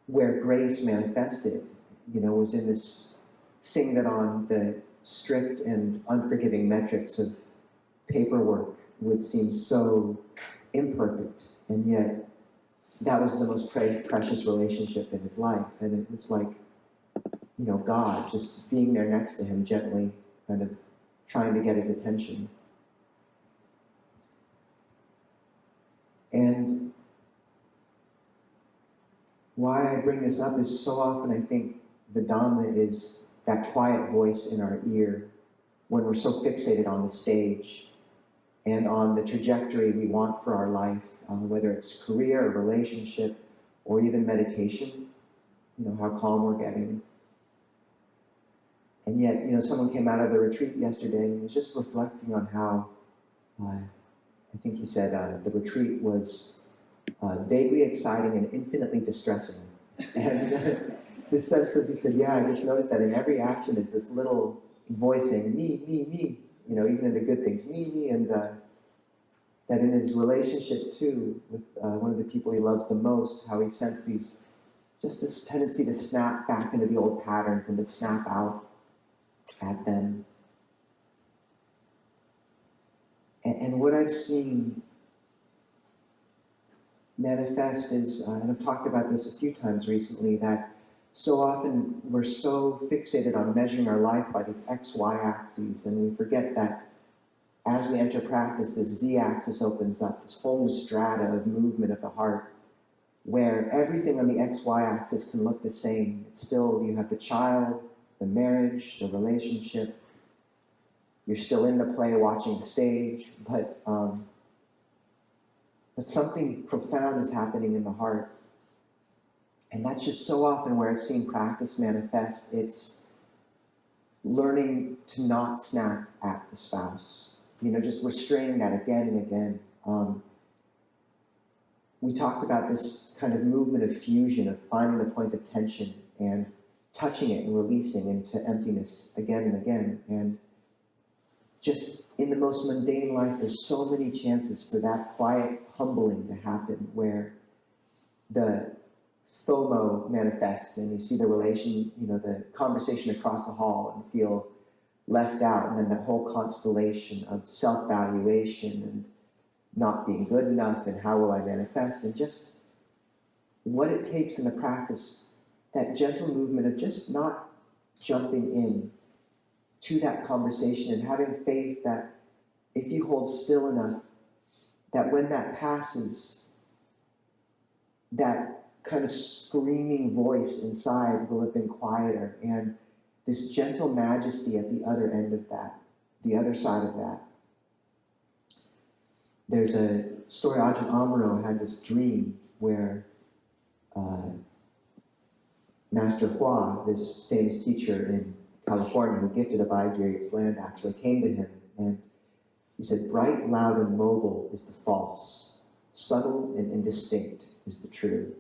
where grace manifested, was in this thing that on the strict and unforgiving metrics of paperwork would seem so imperfect, and yet that was the most precious relationship in his life. And it was like, God just being there next to him, gently kind of trying to get his attention. And why I bring this up is so often I think the Dhamma is that quiet voice in our ear when we're so fixated on the stage and on the trajectory we want for our life, whether it's career or relationship or even meditation, how calm we're getting. And yet, someone came out of the retreat yesterday and was just reflecting on how, I think he said the retreat was vaguely exciting and infinitely distressing. And this sense of, he said, yeah, I just noticed that in every action is this little voice saying, me, even in the good things, me, and that in his relationship too, with one of the people he loves the most, how he sensed this tendency to snap back into the old patterns and to snap out at them. And what I've seen manifest is, and I've talked about this a few times recently, that so often we're so fixated on measuring our life by these X-Y axes, and we forget that as we enter practice, this Z-axis opens up, this whole new strata of movement of the heart, where everything on the XY axis can look the same. It's still, you have the child, the marriage, the relationship. You're still in the play watching the stage, but something profound is happening in the heart. And that's just so often where I've seen practice manifest. It's learning to not snap at the spouse. Just restraining that again and again. We talked about this kind of movement of fusion, of finding the point of tension and touching it and releasing into emptiness again and again. And just in the most mundane life, there's so many chances for that quiet humbling to happen, where the FOMO manifests and you see the relation, the conversation across the hall and feel left out, and then that whole constellation of self-valuation and not being good enough and how will I manifest, and just what it takes in the practice, that gentle movement of just not jumping in to that conversation and having faith that if you hold still enough, that when that passes, that kind of screaming voice inside will have been quieter, and this gentle majesty at the other end of that, the other side of that. There's a story, Ajahn Amaro had this dream where Master Hua, this famous teacher in California who gifted Abhayagiri its land, actually came to him, and he said, bright, loud, and mobile is the false, subtle and indistinct is the true.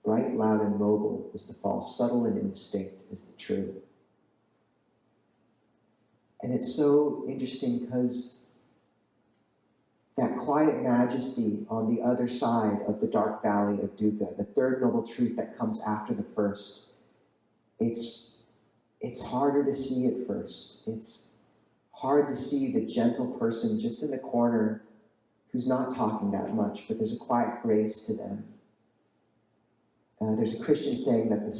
Bright, loud, and mobile is the false, subtle and indistinct is the true. And it's so interesting because that quiet majesty on the other side of the dark valley of dukkha, the third noble truth that comes after the first, it's harder to see at first. It's hard to see the gentle person just in the corner who's not talking that much, but there's a quiet grace to them. There's a Christian saying that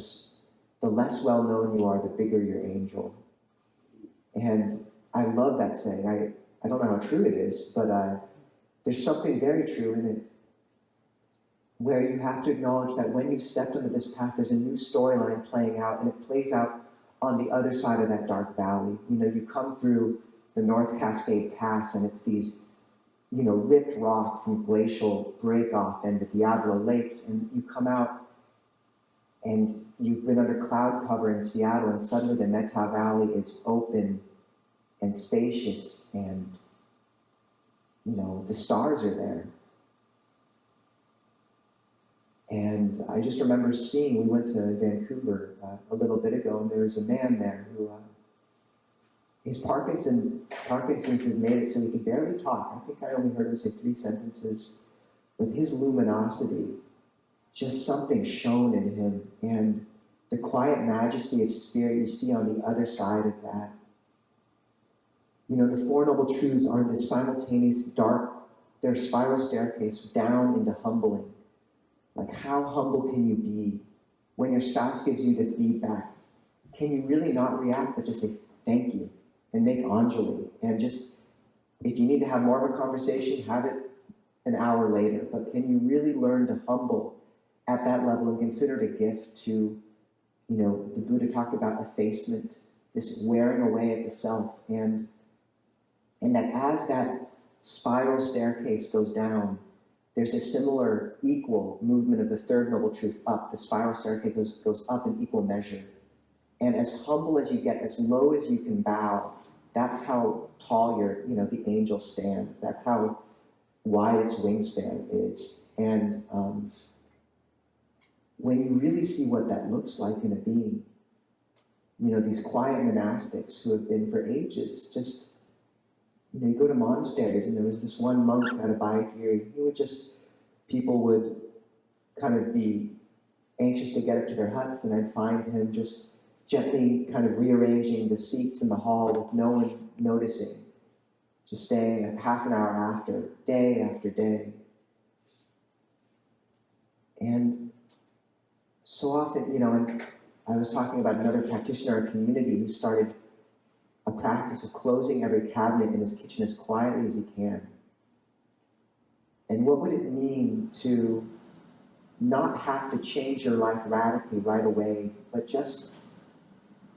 the less well-known you are, the bigger your angel. And I love that saying. I don't know how true it is, but there's something very true in it, where you have to acknowledge that when you stepped onto this path, there's a new storyline playing out, and it plays out on the other side of that dark valley. You know, you come through the North Cascade Pass, and it's these, you know, ripped rock from glacial break-off and the Diablo Lakes, and you come out and you've been under cloud cover in Seattle, and suddenly the Metta Valley is open and spacious, and, you know, the stars are there. And I just remember seeing, we went to Vancouver a little bit ago, and there was a man there who, his Parkinson's has made it so he could barely talk. I think I only heard him say 3 sentences, but his luminosity, just something shone in him, and the quiet majesty of spirit you see on the other side of that. You know, the Four Noble Truths are this simultaneous dark, their spiral staircase down into humbling. Like, how humble can you be when your spouse gives you the feedback? Can you really not react, but just say thank you and make Anjali? And just, if you need to have more of a conversation, have it an hour later. But can you really learn to humble at that level and consider it a gift to, you know, the Buddha talked about effacement, this wearing away at the self, and that as that spiral staircase goes down, there's a similar equal movement of the third noble truth up. The spiral staircase goes up in equal measure. And as humble as you get, as low as you can bow, that's how tall your, you know, the angel stands. That's how wide its wingspan is. And when you really see what that looks like in a being, you know, these quiet monastics who have been for ages, just, you know, you go to monasteries, and there was this one monk at Abhayagiri, he would just, people would kind of be anxious to get up to their huts, and I'd find him just gently kind of rearranging the seats in the hall with no one noticing, just staying half an hour after, day after day. And so often, you know, and I was talking about another practitioner in our community who started a practice of closing every cabinet in his kitchen as quietly as he can. And what would it mean to not have to change your life radically right away, but just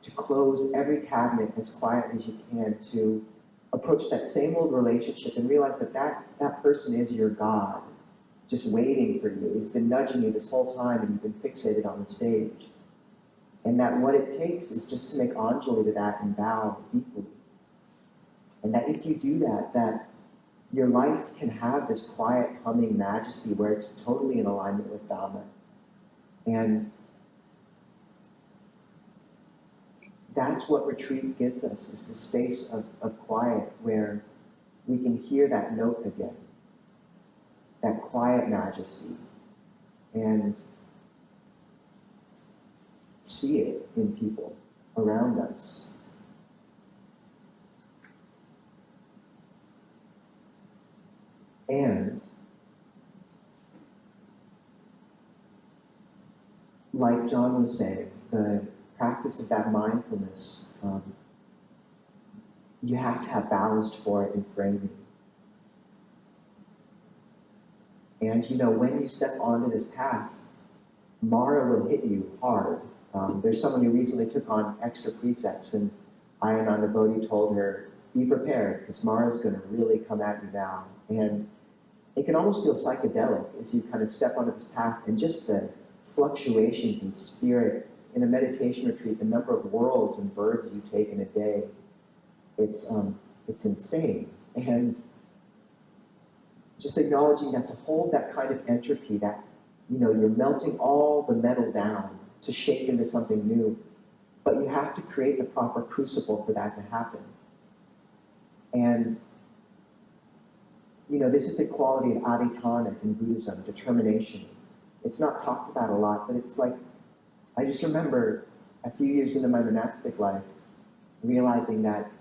to close every cabinet as quietly as you can, to approach that same old relationship and realize that that person is your God, just waiting for you. He's been nudging you this whole time, and you've been fixated on the stage. And that what it takes is just to make Anjali to that and bow deeply. And that if you do that, that your life can have this quiet, humming majesty where it's totally in alignment with Dhamma. And that's what retreat gives us, is the space of quiet where we can hear that note again, that quiet majesty, and see it in people around us. And like John was saying, the practice of that mindfulness, you have to have ballast for it in framing. And when you step onto this path, Mara will hit you hard. There's someone who recently took on extra precepts, and Ayananda Bodhi told her, be prepared, because Mara's going to really come at you now. And it can almost feel psychedelic as you kind of step onto this path, and just the fluctuations in spirit. In a meditation retreat, the number of worlds and birds you take in a day, it's insane. And just acknowledging that, to hold that kind of entropy, that you're melting all the metal down to shape into something new, but you have to create the proper crucible for that to happen. And this is the quality of adhitthana in Buddhism, determination. It's not talked about a lot, but it's like, I just remember a few years into my monastic life realizing that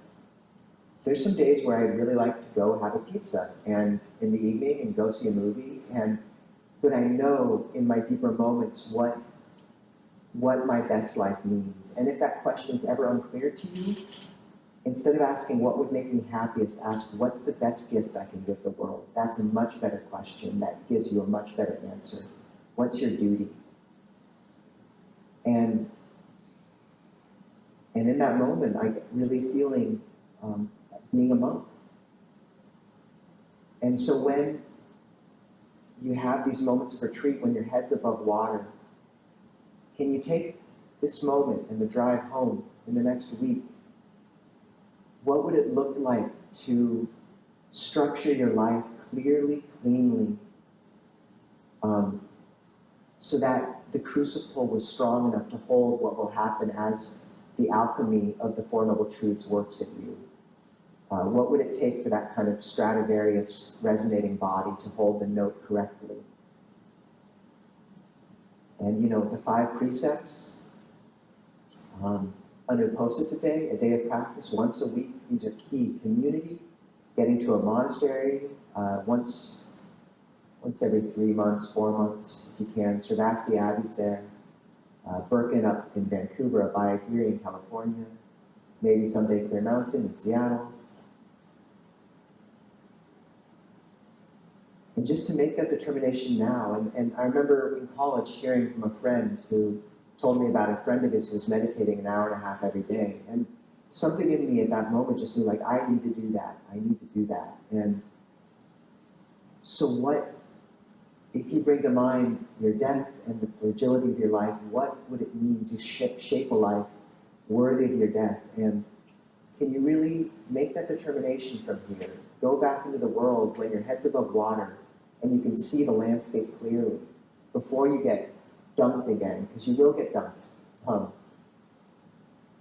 there's some days where I'd really like to go have a pizza and in the evening and go see a movie, but I know in my deeper moments what my best life means. And if that question is ever unclear to you, instead of asking what would make me happiest, ask what's the best gift I can give the world. That's a much better question. That gives you a much better answer. What's your duty? And in that moment, I get really feeling being a monk. And so when you have these moments of retreat, when your head's above water, can you take this moment and the drive home in the next week? What would it look like to structure your life clearly, cleanly, so that the crucible was strong enough to hold what will happen as the alchemy of the Four Noble Truths works at you? What would it take for that kind of Stradivarius resonating body to hold the note correctly? And the 5 precepts, under Post-it Day, a day of practice once a week. These are key. Community, getting to a monastery once every 3 months, 4 months, if you can. Sravasti Abbey's there. Birken up in Vancouver, Abhayagiri in California. Maybe someday Clear Mountain in Seattle. And just to make that determination now. And I remember in college hearing from a friend who told me about a friend of his who was meditating an hour and a half every day. And something in me at that moment just knew, like, I need to do that. I need to do that. And so what, if you bring to mind your death and the fragility of your life, what would it mean to shape a life worthy of your death? And can you really make that determination from here? Go back into the world when your head's above water and you can see the landscape clearly before you get dumped again, because you will get dumped.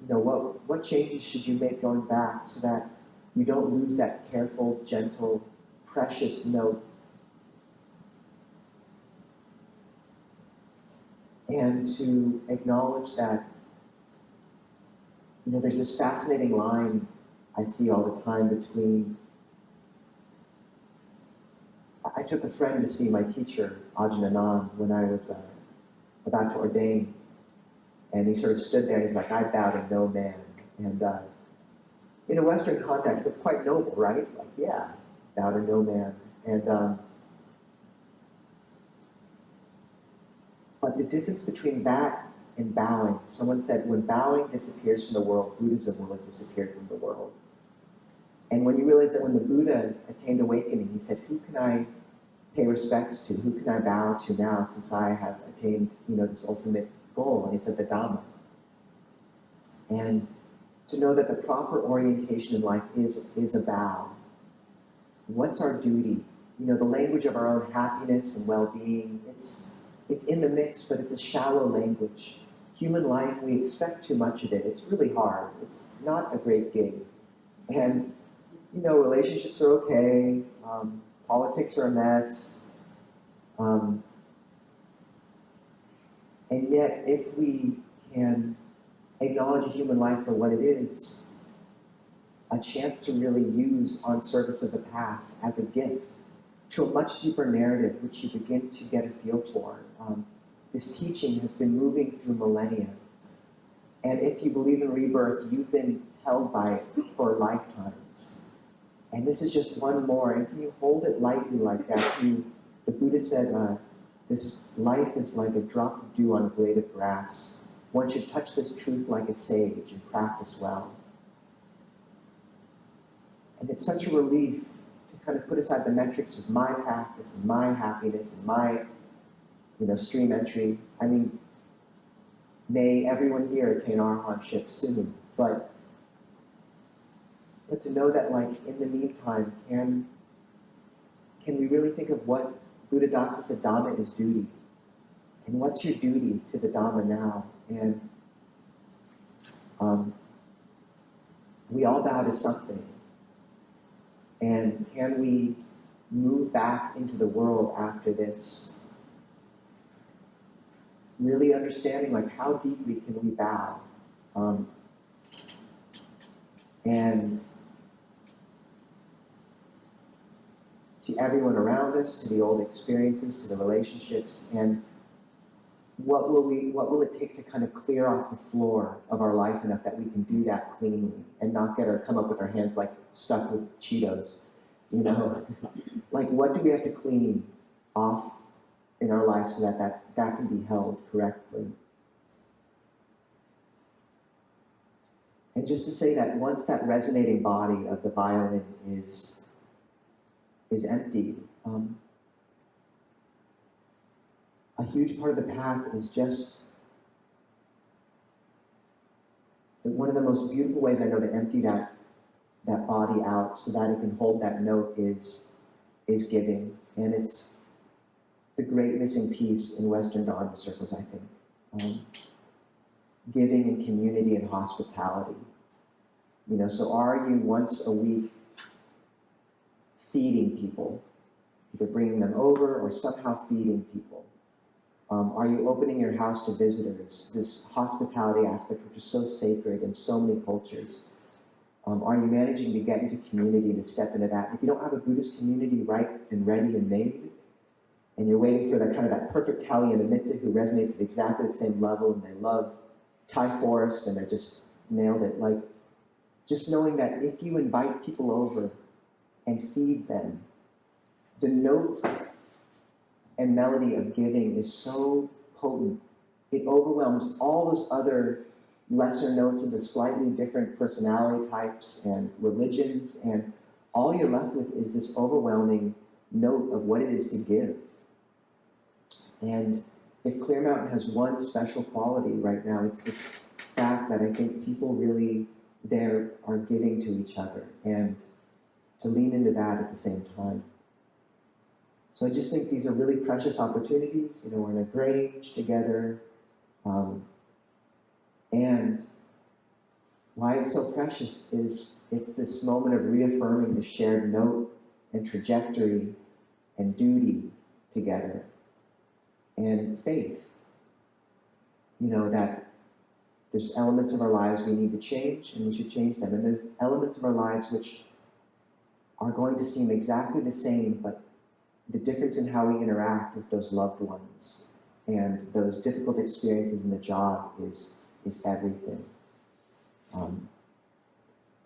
What changes should you make going back so that you don't lose that careful, gentle, precious note? And to acknowledge that, there's this fascinating line I see all the time between, I took a friend to see my teacher, Ajahn, when I was about to ordain. And he sort of stood there and he's like, I bow to no man. And in a Western context, that's quite noble, right? Like, yeah, bow to no man. And but the difference between that and bowing, someone said, when bowing disappears from the world, Buddhism will have disappeared from the world. And when you realize that when the Buddha attained awakening, he said, who can I pay respects to? Who can I bow to now since I have attained, this ultimate goal? And he said, the Dhamma. And to know that the proper orientation in life is a bow. What's our duty? The language of our own happiness and well-being, it's in the mix, but it's a shallow language. Human life, we expect too much of it. It's really hard. It's not a great gig. And, relationships are okay. Politics are a mess. And yet, if we can acknowledge human life for what it is, a chance to really use on service of the path as a gift to a much deeper narrative, which you begin to get a feel for. This teaching has been moving through millennia. And if you believe in rebirth, you've been held by it for lifetimes. And this is just one more. And can you hold it lightly like that? You The Buddha said, this life is like a drop of dew on a blade of grass. One should touch this truth like a sage and practice well. And it's such a relief to kind of put aside the metrics of my practice and my happiness and my, stream entry. I mean, may everyone here attain arahantship soon, but to know that, like, in the meantime, can we really think of what Buddhadasa said Dhamma is duty? And what's your duty to the Dhamma now? And we all bow to something. And can we move back into the world after this, really understanding, like, how deeply can we bow? And to everyone around us, to the old experiences, to the relationships, and what will it take to kind of clear off the floor of our life enough that we can do that cleanly and not come up with our hands like stuck with Cheetos, Like, what do we have to clean off in our life so that can be held correctly? And just to say that once that resonating body of the violin is empty, a huge part of the path is just one of the most beautiful ways I know to empty that body out so that it can hold that note is giving. And it's the great missing piece in Western Dharma circles, I think. Giving and community and hospitality. So are you once a week feeding people, either bringing them over or somehow feeding people? Are you opening your house to visitors? This hospitality aspect, which is so sacred in so many cultures. Are you managing to get into community and to step into that? If you don't have a Buddhist community right and ready and made, and you're waiting for that perfect Kali and Amitta who resonates at exactly the same level, and they love Thai forest and they just nailed it, like, just knowing that if you invite people over and feed them, the note and melody of giving is so potent. It overwhelms all those other lesser notes of the slightly different personality types and religions, and all you're left with is this overwhelming note of what it is to give. And if Clear Mountain has one special quality right now, it's this fact that I think people really there are giving to each other, and to lean into that at the same time. So I just think these are really precious opportunities. We're in a Grange together. And why it's so precious is it's this moment of reaffirming the shared note and trajectory and duty together. And faith. That there's elements of our lives we need to change, and we should change them. And there's elements of our lives which are going to seem exactly the same, but the difference in how we interact with those loved ones and those difficult experiences in the job is everything.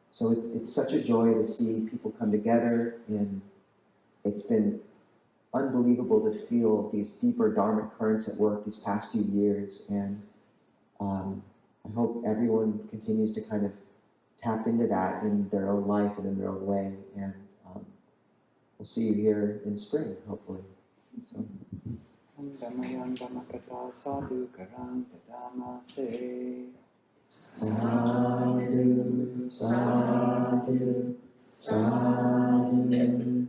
So it's such a joy to see people come together, and it's been unbelievable to feel these deeper Dharma currents at work these past few years, and I hope everyone continues to kind of tap into that in their own life and in their own way, and we'll see you here in spring, hopefully. So. Sadhu, sadhu, sadhu,